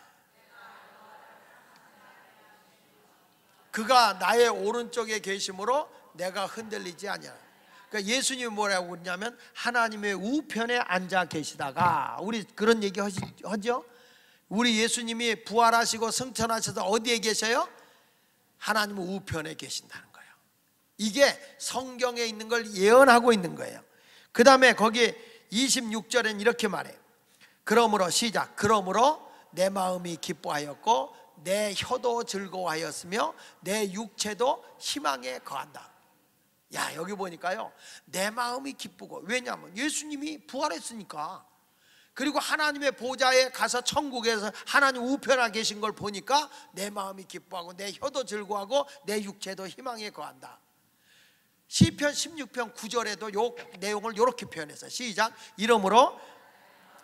그가 나의 오른쪽에 계심으로 내가 흔들리지 아니하라. 그러니까 예수님이 뭐라고 그러냐면 하나님의 우편에 앉아 계시다가, 우리 그런 얘기 하죠? 우리 예수님이 부활하시고 승천하셔서 어디에 계셔요? 하나님 우편에 계신다는 거예요. 이게 성경에 있는 걸 예언하고 있는 거예요. 그 다음에 거기 26절엔 이렇게 말해요. 그러므로 시작. 그러므로 내 마음이 기뻐하였고 내 혀도 즐거워하였으며 내 육체도 희망에 거한다. 야, 여기 보니까요, 내 마음이 기쁘고, 왜냐하면 예수님이 부활했으니까, 그리고 하나님의 보좌에 가서 천국에서 하나님 우편에 계신 걸 보니까 내 마음이 기뻐하고 내 혀도 즐거워하고 내 육체도 희망에 거한다. 시편 16편 9절에도 요 내용을 이렇게 표현했어요. 시작. 이러므로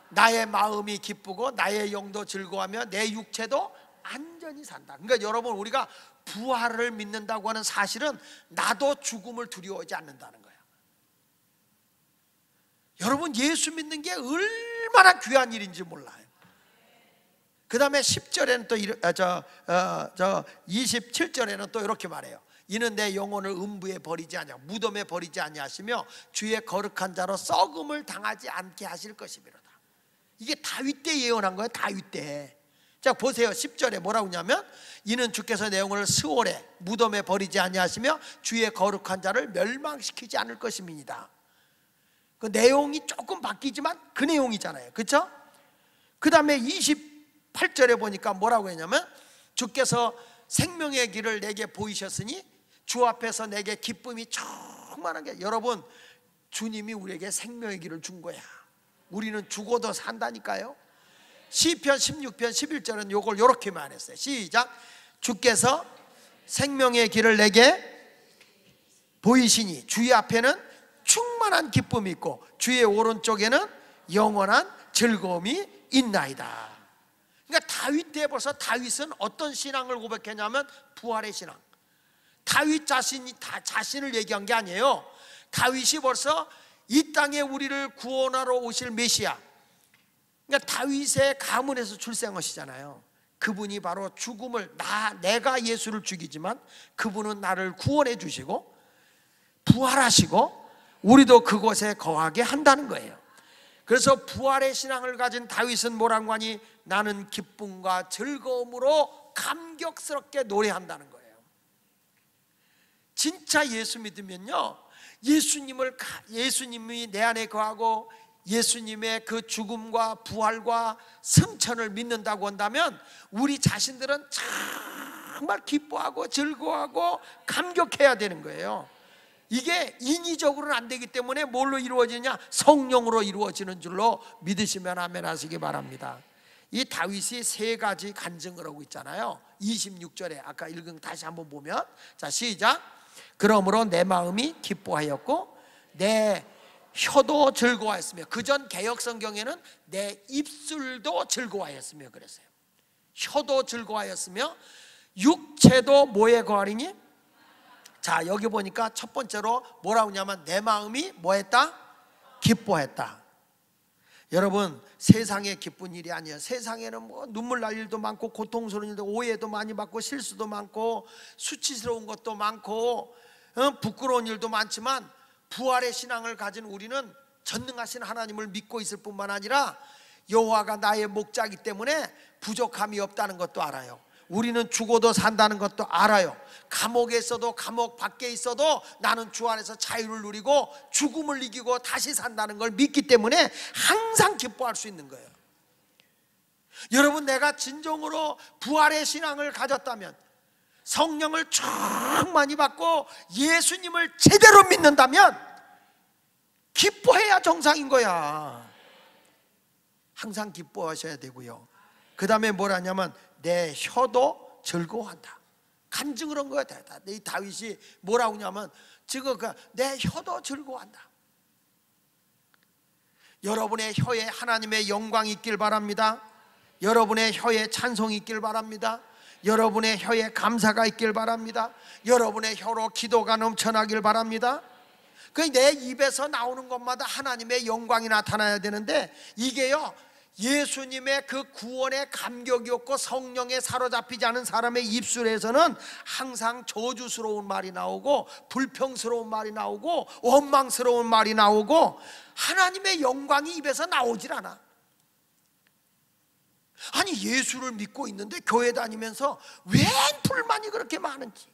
나의 마음이 기쁘고 나의 영도 즐거워하며 내 육체도 안전히 산다. 그러니까 여러분, 우리가 부활을 믿는다고 하는 사실은 나도 죽음을 두려워하지 않는다는 거예요. 여러분, 예수 믿는 게 얼마나 귀한 일인지 몰라요. 그 다음에 10절에는 또 27절에는 또 이렇게 말해요. 이는 내 영혼을 음부에 버리지 아니하 무덤에 버리지 아니하시며 주의 거룩한 자로 썩음을 당하지 않게 하실 것이미로다. 이게 다윗 때 예언한 거예요. 다윗 때. 자, 보세요. 10절에 뭐라고 하냐면 이는 주께서 내 영혼을 스올에 무덤에 버리지 아니하시며 주의 거룩한 자를 멸망시키지 않을 것임이니이다. 그 내용이 조금 바뀌지만 그 내용이잖아요. 그렇죠? 그 다음에 28절에 보니까 뭐라고 했냐면 주께서 생명의 길을 내게 보이셨으니 주 앞에서 내게 기쁨이 충만한 게, 여러분, 주님이 우리에게 생명의 길을 준 거야. 우리는 죽어도 산다니까요. 시편 16편 11절은 요걸 요렇게 말했어요. 시작. 주께서 생명의 길을 내게 보이시니 주의 앞에는 충만한 기쁨이 있고 주의 오른쪽에는 영원한 즐거움이 있나이다. 그러니까 다윗 때 벌써 다윗은 어떤 신앙을 고백했냐면 부활의 신앙. 다윗 자신을 얘기한 게 아니에요. 다윗이 벌써 이 땅에 우리를 구원하러 오실 메시아, 그러니까 다윗의 가문에서 출생하시잖아요. 그분이 바로 죽음을, 내가 예수를 죽이지만 그분은 나를 구원해 주시고 부활하시고 우리도 그곳에 거하게 한다는 거예요. 그래서 부활의 신앙을 가진 다윗은 뭐라고 하니? 나는 기쁨과 즐거움으로 감격스럽게 노래한다는 거예요. 진짜 예수 믿으면요, 예수님이 내 안에 거하고 예수님의 그 죽음과 부활과 승천을 믿는다고 한다면 우리 자신들은 정말 기뻐하고 즐거워하고 감격해야 되는 거예요. 이게 인위적으로는 안 되기 때문에 뭘로 이루어지냐? 성령으로 이루어지는 줄로 믿으시면 아멘 하시기 바랍니다. 이 다윗이 세 가지 간증을 하고 있잖아요. 26절에 아까 읽은 다시 한번 보면, 자, 시작. 그러므로 내 마음이 기뻐하였고 내 혀도 즐거워하였으며, 그전 개역성경에는 내 입술도 즐거워하였으며 그랬어요. 혀도 즐거워하였으며 육체도 뭐에 거하리니? 자, 여기 보니까 첫 번째로 뭐라고 하냐면 내 마음이 뭐했다? 기뻐했다. 여러분, 세상에 기쁜 일이 아니에요. 세상에는 뭐 눈물 날 일도 많고 고통스러운 일도, 오해도 많이 받고 실수도 많고 수치스러운 것도 많고 부끄러운 일도 많지만 부활의 신앙을 가진 우리는 전능하신 하나님을 믿고 있을 뿐만 아니라 여호와가 나의 목자이기 때문에 부족함이 없다는 것도 알아요. 우리는 죽어도 산다는 것도 알아요. 감옥에 있어도 감옥 밖에 있어도 나는 주 안에서 자유를 누리고 죽음을 이기고 다시 산다는 걸 믿기 때문에 항상 기뻐할 수 있는 거예요. 여러분, 내가 진정으로 부활의 신앙을 가졌다면, 성령을 충만히 받고 예수님을 제대로 믿는다면 기뻐해야 정상인 거야. 항상 기뻐하셔야 되고요. 그 다음에 뭐라냐면 내 혀도 즐거워한다. 간증을 한 거야. 이 다윗이 뭐라고 하냐면 지금 내 혀도 즐거워한다. 여러분의 혀에 하나님의 영광이 있길 바랍니다. 여러분의 혀에 찬송이 있길 바랍니다. 여러분의 혀에 감사가 있길 바랍니다. 여러분의 혀로 기도가 넘쳐나길 바랍니다. 내 입에서 나오는 것마다 하나님의 영광이 나타나야 되는데, 이게요, 예수님의 그 구원의 감격이 없고 성령에 사로잡히지 않은 사람의 입술에서는 항상 저주스러운 말이 나오고 불평스러운 말이 나오고 원망스러운 말이 나오고 하나님의 영광이 입에서 나오질 않아. 아니 예수를 믿고 있는데 교회 다니면서 왜 불만이 그렇게 많은지.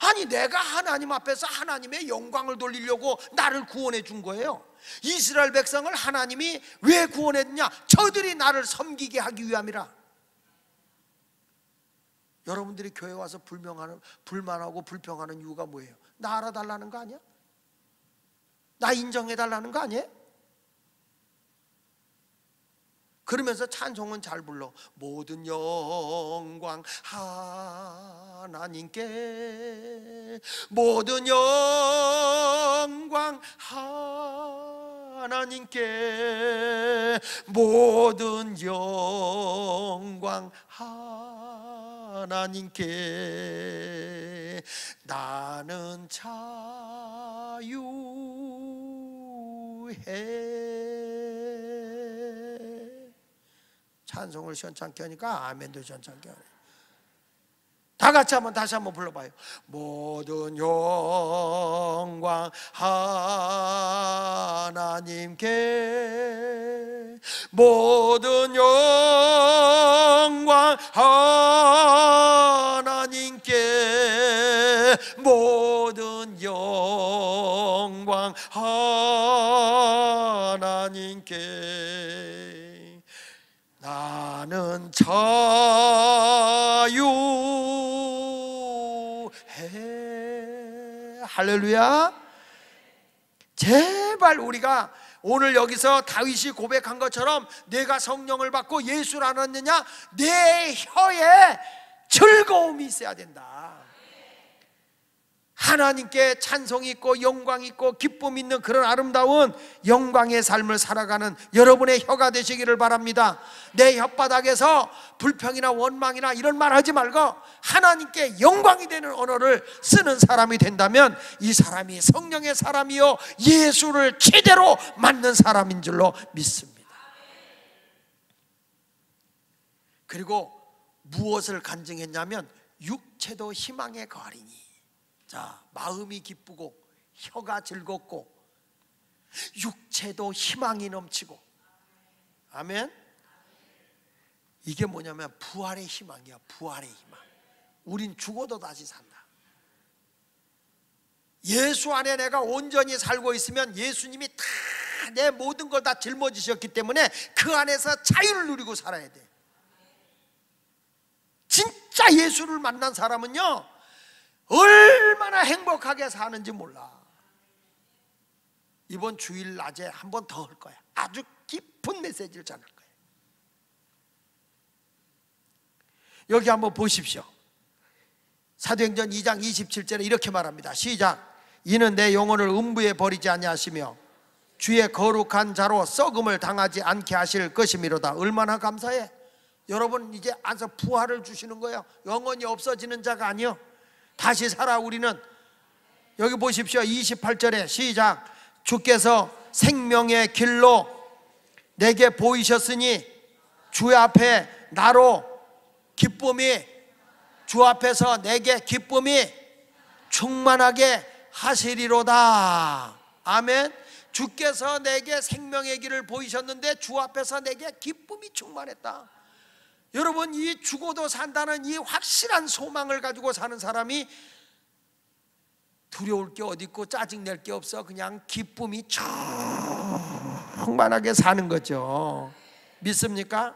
아니 내가 하나님 앞에서 하나님의 영광을 돌리려고 나를 구원해 준 거예요. 이스라엘 백성을 하나님이 왜 구원했느냐? 저들이 나를 섬기게 하기 위함이라. 여러분들이 교회 와서 불만하고 불평하는 이유가 뭐예요? 나 알아달라는 거 아니야? 나 인정해 달라는 거 아니에요? 그러면서 찬송은 잘 불러. 모든 영광 하나님께, 모든 영광 하나님께, 모든 영광 하나님께. 나는 자유해. 찬송을 시원찮게 하니까 아멘도 시원찮게 하네. 다 같이 다시 한번 불러봐요. 모든 영광 하나님께, 모든 영광 하나님께, 모든 영광 하나님께. 나는 자유해. 할렐루야. 제발 우리가 오늘 여기서 다윗이 고백한 것처럼 내가 성령을 받고 예수를 알았느냐, 내 혀에 즐거움이 있어야 된다. 하나님께 찬송이 있고 영광이 있고 기쁨이 있는 그런 아름다운 영광의 삶을 살아가는 여러분의 혀가 되시기를 바랍니다. 내 혓바닥에서 불평이나 원망이나 이런 말 하지 말고 하나님께 영광이 되는 언어를 쓰는 사람이 된다면 이 사람이 성령의 사람이요 예수를 제대로 맞는 사람인 줄로 믿습니다. 그리고 무엇을 간증했냐면 육체도 희망의 거리니. 자, 마음이 기쁘고 혀가 즐겁고 육체도 희망이 넘치고. 아멘. 이게 뭐냐면 부활의 희망이야. 부활의 희망. 우린 죽어도 다시 산다. 예수 안에 내가 온전히 살고 있으면 예수님이 다 내 모든 걸 다 짊어지셨기 때문에 그 안에서 자유를 누리고 살아야 돼. 진짜 예수를 만난 사람은요 얼마나 행복하게 사는지 몰라. 이번 주일 낮에 한 번 더 할 거야. 아주 깊은 메시지를 전할 거예요. 여기 한번 보십시오. 사도행전 2장 27절에 이렇게 말합니다. 시작. 이는 내 영혼을 음부에 버리지 아니하시며 주의 거룩한 자로 썩음을 당하지 않게 하실 것이미로다. 얼마나 감사해. 여러분 이제 안서 부활을 주시는 거예요. 영원히 없어지는 자가 아니요 다시 살아. 우리는 여기 보십시오. 28절에 시작. 주께서 생명의 길로 내게 보이셨으니 주 앞에 나로 기쁨이, 주 앞에서 내게 기쁨이 충만하게 하시리로다. 아멘. 주께서 내게 생명의 길을 보이셨는데 주 앞에서 내게 기쁨이 충만했다. 여러분 이 죽어도 산다는 이 확실한 소망을 가지고 사는 사람이 두려울 게 어디 있고 짜증낼 게 없어. 그냥 기쁨이 충만하게 사는 거죠. 믿습니까?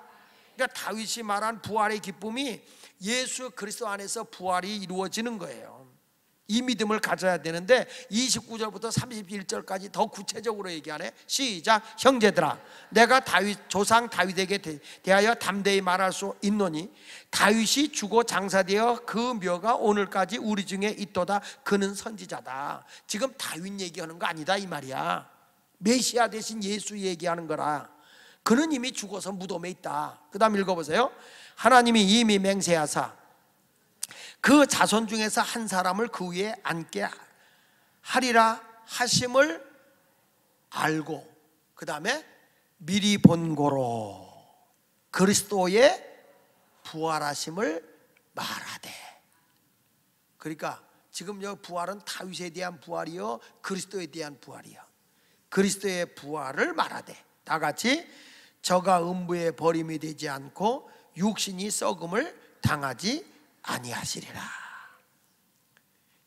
그러니까 다윗이 말한 부활의 기쁨이 예수 그리스도 안에서 부활이 이루어지는 거예요. 이 믿음을 가져야 되는데 29절부터 31절까지 더 구체적으로 얘기하네. 시작. 형제들아, 내가 다윗 조상 다윗에게 대하여 담대히 말할 수 있노니 다윗이 죽어 장사되어 그 묘가 오늘까지 우리 중에 있도다. 그는 선지자다. 지금 다윗 얘기하는 거 아니다 이 말이야. 메시아 대신 예수 얘기하는 거라. 그는 이미 죽어서 무덤에 있다. 그 다음 읽어보세요. 하나님이 이미 맹세하사 그 자손 중에서 한 사람을 그 위에 앉게 하리라 하심을 알고, 그 다음에 미리 본고로 그리스도의 부활하심을 말하되. 그러니까 지금 여 부활은 다윗에 대한 부활이요 그리스도에 대한 부활이요. 그리스도의 부활을 말하되 다 같이 저가 음부에 버림이 되지 않고 육신이 썩음을 당하지 아니하시리라.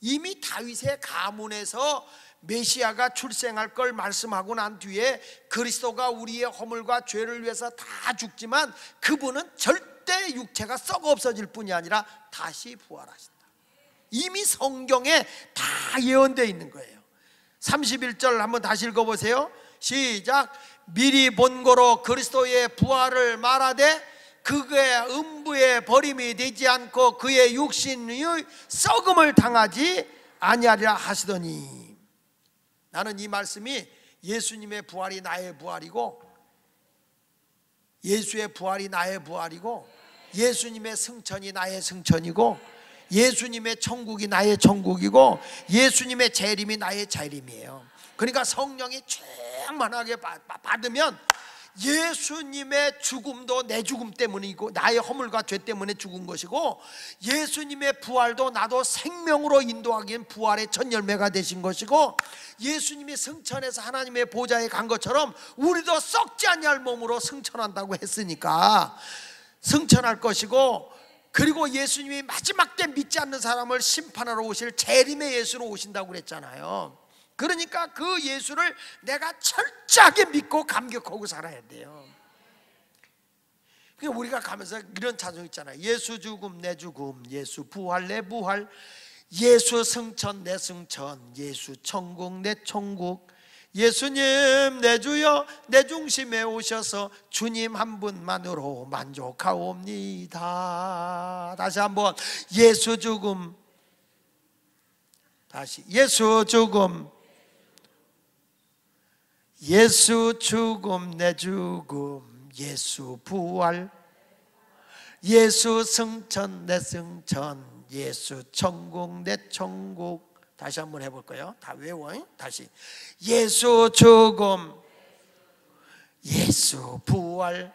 이미 다윗의 가문에서 메시아가 출생할 걸 말씀하고 난 뒤에 그리스도가 우리의 허물과 죄를 위해서 다 죽지만 그분은 절대 육체가 썩어 없어질 뿐이 아니라 다시 부활하신다. 이미 성경에 다 예언되어 있는 거예요. 31절 한번 다시 읽어보세요. 시작. 미리 본고로 그리스도의 부활을 말하되 그의 음부에 버림이 되지 않고 그의 육신의 썩음을 당하지 아니하리라 하시더니. 나는 이 말씀이 예수님의 부활이 나의 부활이고 예수의 부활이 나의 부활이고 예수님의 승천이 나의 승천이고 예수님의 천국이 나의 천국이고 예수님의 재림이 나의 재림이에요. 그러니까 성령이 충만하게 받으면 예수님의 죽음도 내 죽음 때문이고 나의 허물과 죄 때문에 죽은 것이고 예수님의 부활도 나도 생명으로 인도하기엔 부활의 첫 열매가 되신 것이고 예수님이 승천해서 하나님의 보좌에 간 것처럼 우리도 썩지 아니할 몸으로 승천한다고 했으니까 승천할 것이고, 그리고 예수님이 마지막 때 믿지 않는 사람을 심판하러 오실 재림의 예수로 오신다고 그랬잖아요. 그러니까 그 예수를 내가 철저하게 믿고 감격하고 살아야 돼요. 그러니까 우리가 가면서 이런 찬송 있잖아요. 예수 죽음 내 죽음, 예수 부활 내 부활, 예수 승천 내 승천, 예수 천국 내 천국, 예수님 내 주여 내 중심에 오셔서 주님 한 분만으로 만족하옵니다. 다시 한번 예수 죽음, 다시 예수 죽음, 예수 죽음 내 죽음, 예수 부활, 예수 승천 내 승천, 예수 천국 내 천국. 다시 한번 해볼까요? 다 외워. 다시 예수 죽음, 예수 부활,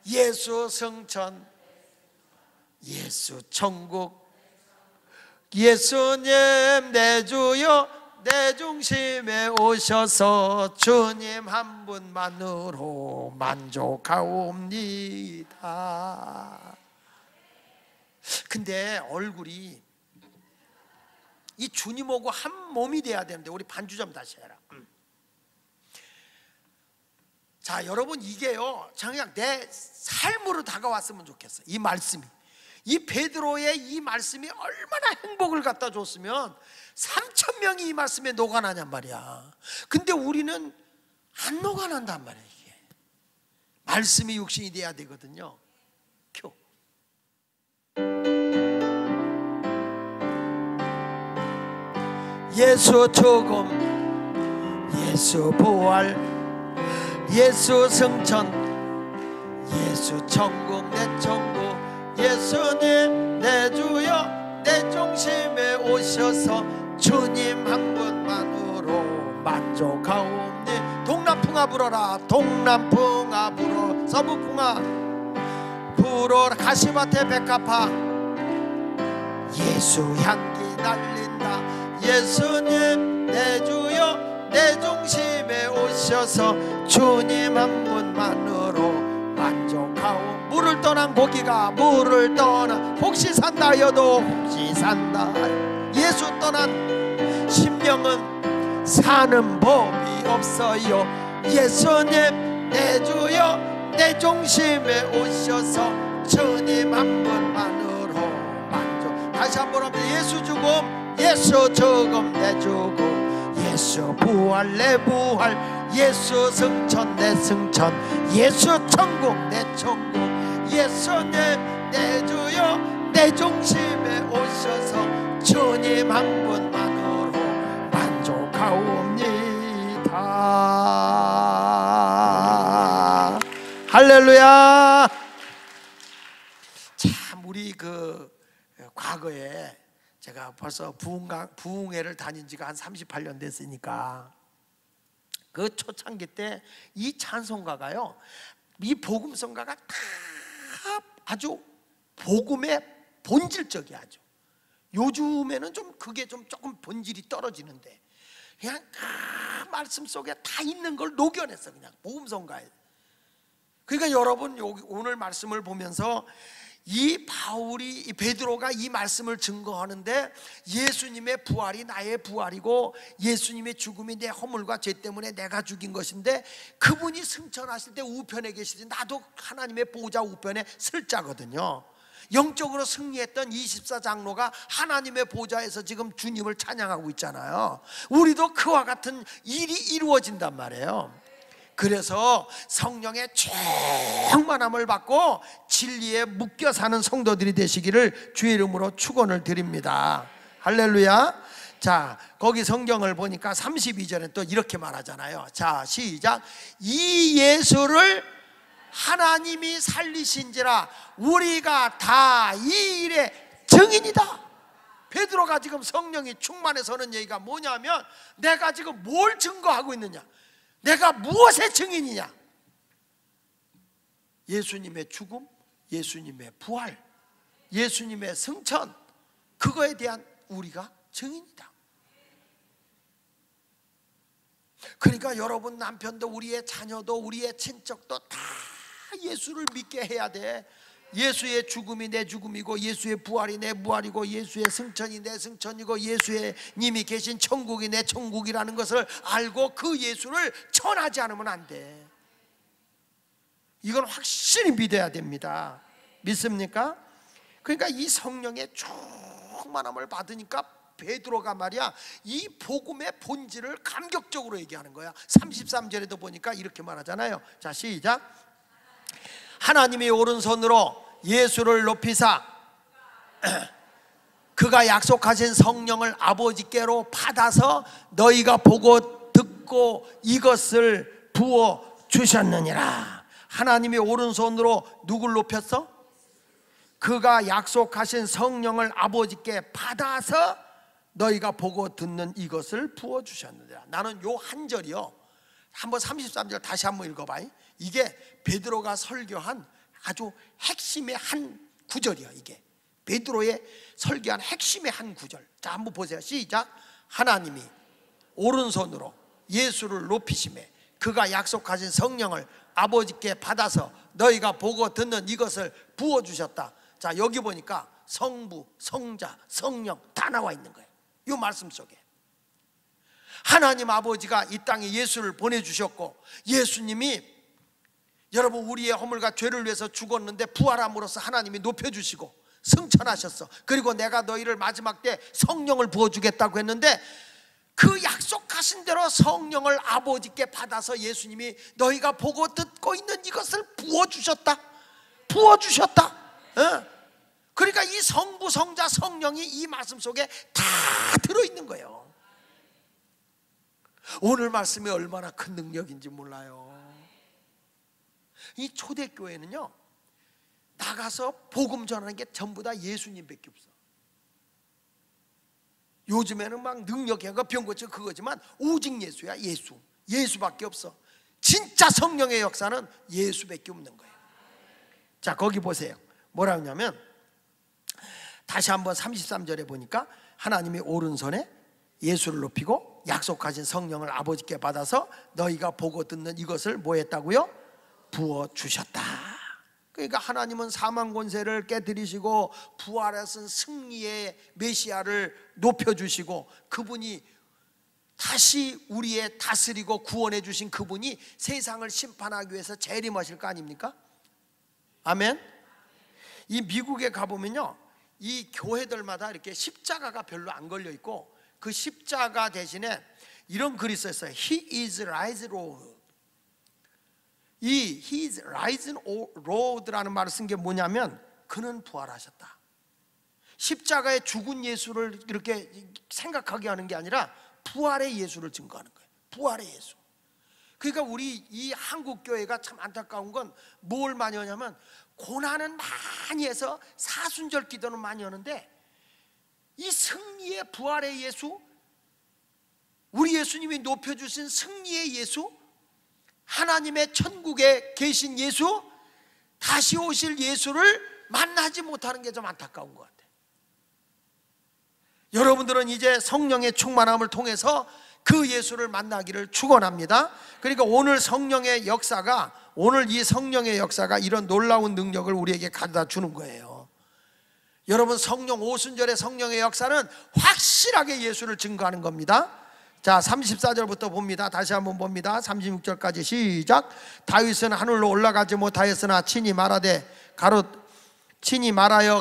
예수 승천, 예수 천국, 예수님 내 주여 내 중심에 오셔서 주님 한 분만으로 만족하옵니다. 근데 얼굴이 이 주님하고 한 몸이 돼야 되는데 우리 반주 좀 다시 해라. 자, 여러분, 이게요 그냥 내 삶으로 다가왔으면 좋겠어. 이 말씀이, 이 베드로의 이 말씀이 얼마나 행복을 갖다 줬으면 3,000명이 이 말씀에 녹아나냔 말이야. 근데 우리는 안 녹아난단 말이야. 이게 말씀이 육신이 돼야 되거든요. 큐. 예수 죽음, 예수 부활, 예수 승천, 예수 천국 내 천국, 예수님 내 주여 내 중심에 오셔서 주님 한 분만으로 만족하옵니. 동남풍아 불어라, 동남풍아 불어, 서북풍아 불어라, 가시밭에 백합화 예수 향기 날린다. 예수님 내 주여 내 중심에 오셔서 주님 한 분만으로 만족하오. 물을 떠난 고기가 물을 떠나 혹시 산다 여도 혹시 산다. 예수 떠난 심령은 사는 법이 없어요. 예수님 내 주여 내 중심에 오셔서 주님 한 분만으로 만족. 다시 한번 합니다. 예수 죽음, 예수 죽음 내 죽음, 예수 부활 내 부활, 예수 승천 내 승천, 예수 천국 내 천국, 예수님 내 주여 내 중심에 오셔서 주님 한 분만으로 만족하옵니다. 할렐루야. 참, 우리 과거에 제가 벌써 부흥회를 다닌 지가 한 38년 됐으니까 그 초창기 때 이 찬송가가요, 이 복음성가가 다 아주 복음의 본질적이야. 아주 요즘에는 좀 그게 좀 조금 본질이 떨어지는데 그냥 그 말씀 속에 다 있는 걸 녹여냈어, 그냥 복음성가에. 그러니까 여러분 오늘 말씀을 보면서 이 바울이, 이 베드로가 이 말씀을 증거하는데 예수님의 부활이 나의 부활이고 예수님의 죽음이 내 허물과 죄 때문에 내가 죽인 것인데, 그분이 승천하실 때 우편에 계시지 나도 하나님의 보좌 우편에 쓸 자거든요. 영적으로 승리했던 24장로가 하나님의 보좌에서 지금 주님을 찬양하고 있잖아요. 우리도 그와 같은 일이 이루어진단 말이에요. 그래서 성령의 충만함을 받고 진리에 묶여 사는 성도들이 되시기를 주의 이름으로 축원을 드립니다. 할렐루야. 자, 거기 성경을 보니까 32절에 또 이렇게 말하잖아요. 자, 시작. 이 예수를 하나님이 살리신지라 우리가 다 이 일의 증인이다. 베드로가 지금 성령이 충만해서 하는 얘기가 뭐냐면, 내가 지금 뭘 증거하고 있느냐, 내가 무엇의 증인이냐? 예수님의 죽음, 예수님의 부활, 예수님의 승천, 그거에 대한 우리가 증인이다. 그러니까 여러분 남편도 우리의 자녀도 우리의 친척도 다 예수를 믿게 해야 돼. 예수의 죽음이 내 죽음이고 예수의 부활이 내 부활이고 예수의 승천이 내 승천이고 예수의 님이 계신 천국이 내 천국이라는 것을 알고 그 예수를 전하지 않으면 안 돼. 이건 확실히 믿어야 됩니다. 믿습니까? 그러니까 이 성령의 충만함을 받으니까 베드로가 말이야, 이 복음의 본질을 감격적으로 얘기하는 거야. 33절에도 보니까 이렇게 말하잖아요. 자, 시작. 하나님이 오른손으로 예수를 높이사 그가 약속하신 성령을 아버지께로 받아서 너희가 보고 듣고 이것을 부어 주셨느니라. 하나님이 오른손으로 누굴 높였어? 그가 약속하신 성령을 아버지께 받아서 너희가 보고 듣는 이것을 부어 주셨느니라. 나는 요 한 절이요, 한번 33절 다시 한번 읽어봐. 이게 베드로가 설교한 아주 핵심의 한 구절이야. 이게 베드로의 설교한 핵심의 한 구절. 자, 한번 보세요. 시작. 하나님이 오른손으로 예수를 높이시매 그가 약속하신 성령을 아버지께 받아서 너희가 보고 듣는 이것을 부어주셨다. 자, 여기 보니까 성부, 성자, 성령 다 나와 있는 거예요. 이 말씀 속에 하나님 아버지가 이 땅에 예수를 보내주셨고, 예수님이 여러분 우리의 허물과 죄를 위해서 죽었는데 부활함으로써 하나님이 높여주시고 승천하셨어. 그리고 내가 너희를 마지막 때 성령을 부어주겠다고 했는데, 그 약속하신 대로 성령을 아버지께 받아서 예수님이 너희가 보고 듣고 있는 이것을 부어주셨다. 부어주셨다. 그러니까 이 성부, 성자, 성령이 이 말씀 속에 다 들어있는 거예요. 오늘 말씀이 얼마나 큰 능력인지 몰라요. 이 초대교회는요, 나가서 복음 전하는 게 전부 다 예수님밖에 없어. 요즘에는 막 능력해가 병고쳐 그거지만 오직 예수야. 예수, 예수밖에 없어. 진짜 성령의 역사는 예수밖에 없는 거예요. 자, 거기 보세요. 뭐라 하냐면, 다시 한번 33절에 보니까 하나님이 오른손에 예수를 높이고 약속하신 성령을 아버지께 받아서 너희가 보고 듣는 이것을 뭐 했다고요? 부어주셨다. 그러니까 하나님은 사망 권세를 깨뜨리시고 부활하신 승리의 메시아를 높여주시고, 그분이 다시 우리의 다스리고 구원해 주신 그분이 세상을 심판하기 위해서 재림하실 거 아닙니까? 아멘. 이 미국에 가보면요, 이 교회들마다 이렇게 십자가가 별로 안 걸려 있고, 그 십자가 대신에 이런 글이 써있어요. He is risen Lord. 이 He is risen Lord라는 말을 쓴 게 뭐냐면, 그는 부활하셨다. 십자가에 죽은 예수를 이렇게 생각하게 하는 게 아니라 부활의 예수를 증거하는 거예요. 부활의 예수. 그러니까 우리 이 한국 교회가 참 안타까운 건 뭘 많이 하냐면, 고난은 많이 해서 사순절 기도는 많이 하는데 이 승리의 부활의 예수, 우리 예수님이 높여주신 승리의 예수, 하나님의 천국에 계신 예수, 다시 오실 예수를 만나지 못하는 게 좀 안타까운 것 같아요. 여러분들은 이제 성령의 충만함을 통해서 그 예수를 만나기를 축원합니다. 그러니까 오늘 성령의 역사가, 오늘 이 성령의 역사가 이런 놀라운 능력을 우리에게 가져다 주는 거예요. 여러분, 성령 오순절의 성령의 역사는 확실하게 예수를 증거하는 겁니다. 자, 34절부터 봅니다. 다시 한번 봅니다. 36절까지 시작. 다윗은 하늘로 올라가지 못하였으나 친히 말하여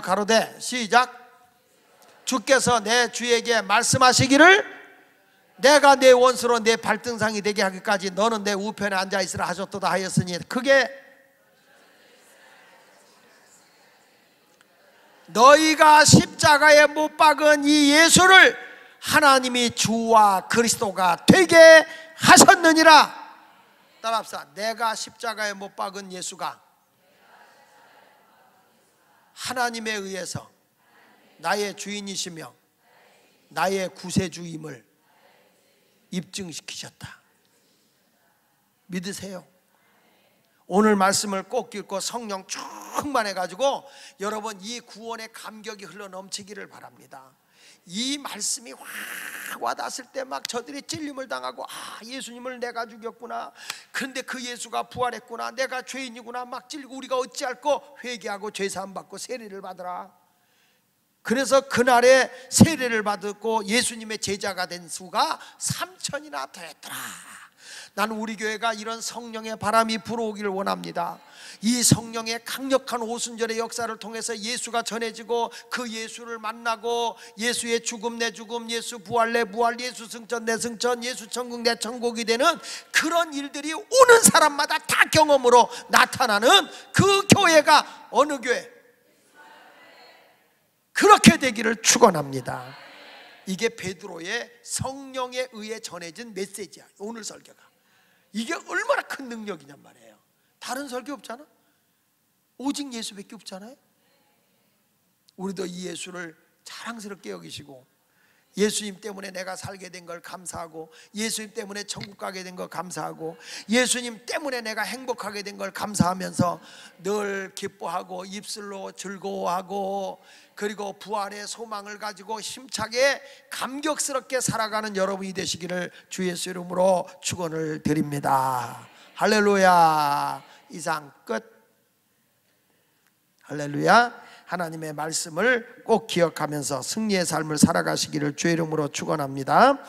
가로되 시작. 주께서 내 주에게 말씀하시기를 내가 내 원수로 내 발등상이 되게 하기까지 너는 내 우편에 앉아있으라 하셨도다 하였으니, 그게 너희가 십자가에 못 박은 이 예수를 하나님이 주와 그리스도가 되게 하셨느니라. 따라합시다. 내가 십자가에 못 박은 예수가 하나님에 의해서 나의 주인이시며 나의 구세주임을 입증시키셨다. 믿으세요? 오늘 말씀을 꼭 읽고 성령 충만해가지고 여러분 이 구원의 감격이 흘러넘치기를 바랍니다. 이 말씀이 확 와닿았을 때 막 저들이 찔림을 당하고, 예수님을 내가 죽였구나, 그런데 그 예수가 부활했구나, 내가 죄인이구나 막 찔리고, 우리가 어찌할꼬 회개하고 죄사함 받고 세례를 받으라. 그래서 그날에 세례를 받고 예수님의 제자가 된 수가 3,000이나 되었더라. 나는 우리 교회가 이런 성령의 바람이 불어오기를 원합니다. 이 성령의 강력한 오순절의 역사를 통해서 예수가 전해지고, 그 예수를 만나고, 예수의 죽음 내 죽음, 예수 부활 내 부활, 예수 승천 내 승천, 예수 천국 내 천국이 되는 그런 일들이 오는 사람마다 다 경험으로 나타나는 그 교회가 어느 교회? 그렇게 되기를 축원합니다. 이게 베드로의 성령에 의해 전해진 메시지야. 오늘 설교가 이게 얼마나 큰 능력이냔 말이에요. 다른 설교 없잖아. 오직 예수밖에 없잖아요. 우리도 이 예수를 자랑스럽게 여기시고, 예수님 때문에 내가 살게 된 걸 감사하고, 예수님 때문에 천국 가게 된 걸 감사하고, 예수님 때문에 내가 행복하게 된 걸 감사하면서 늘 기뻐하고 입술로 즐거워하고, 그리고 부활의 소망을 가지고 힘차게 감격스럽게 살아가는 여러분이 되시기를 주 예수 이름으로 축원을 드립니다. 할렐루야. 이상 끝. 할렐루야. 하나님의 말씀을 꼭 기억하면서 승리의 삶을 살아가시기를 주의 이름으로 축원합니다.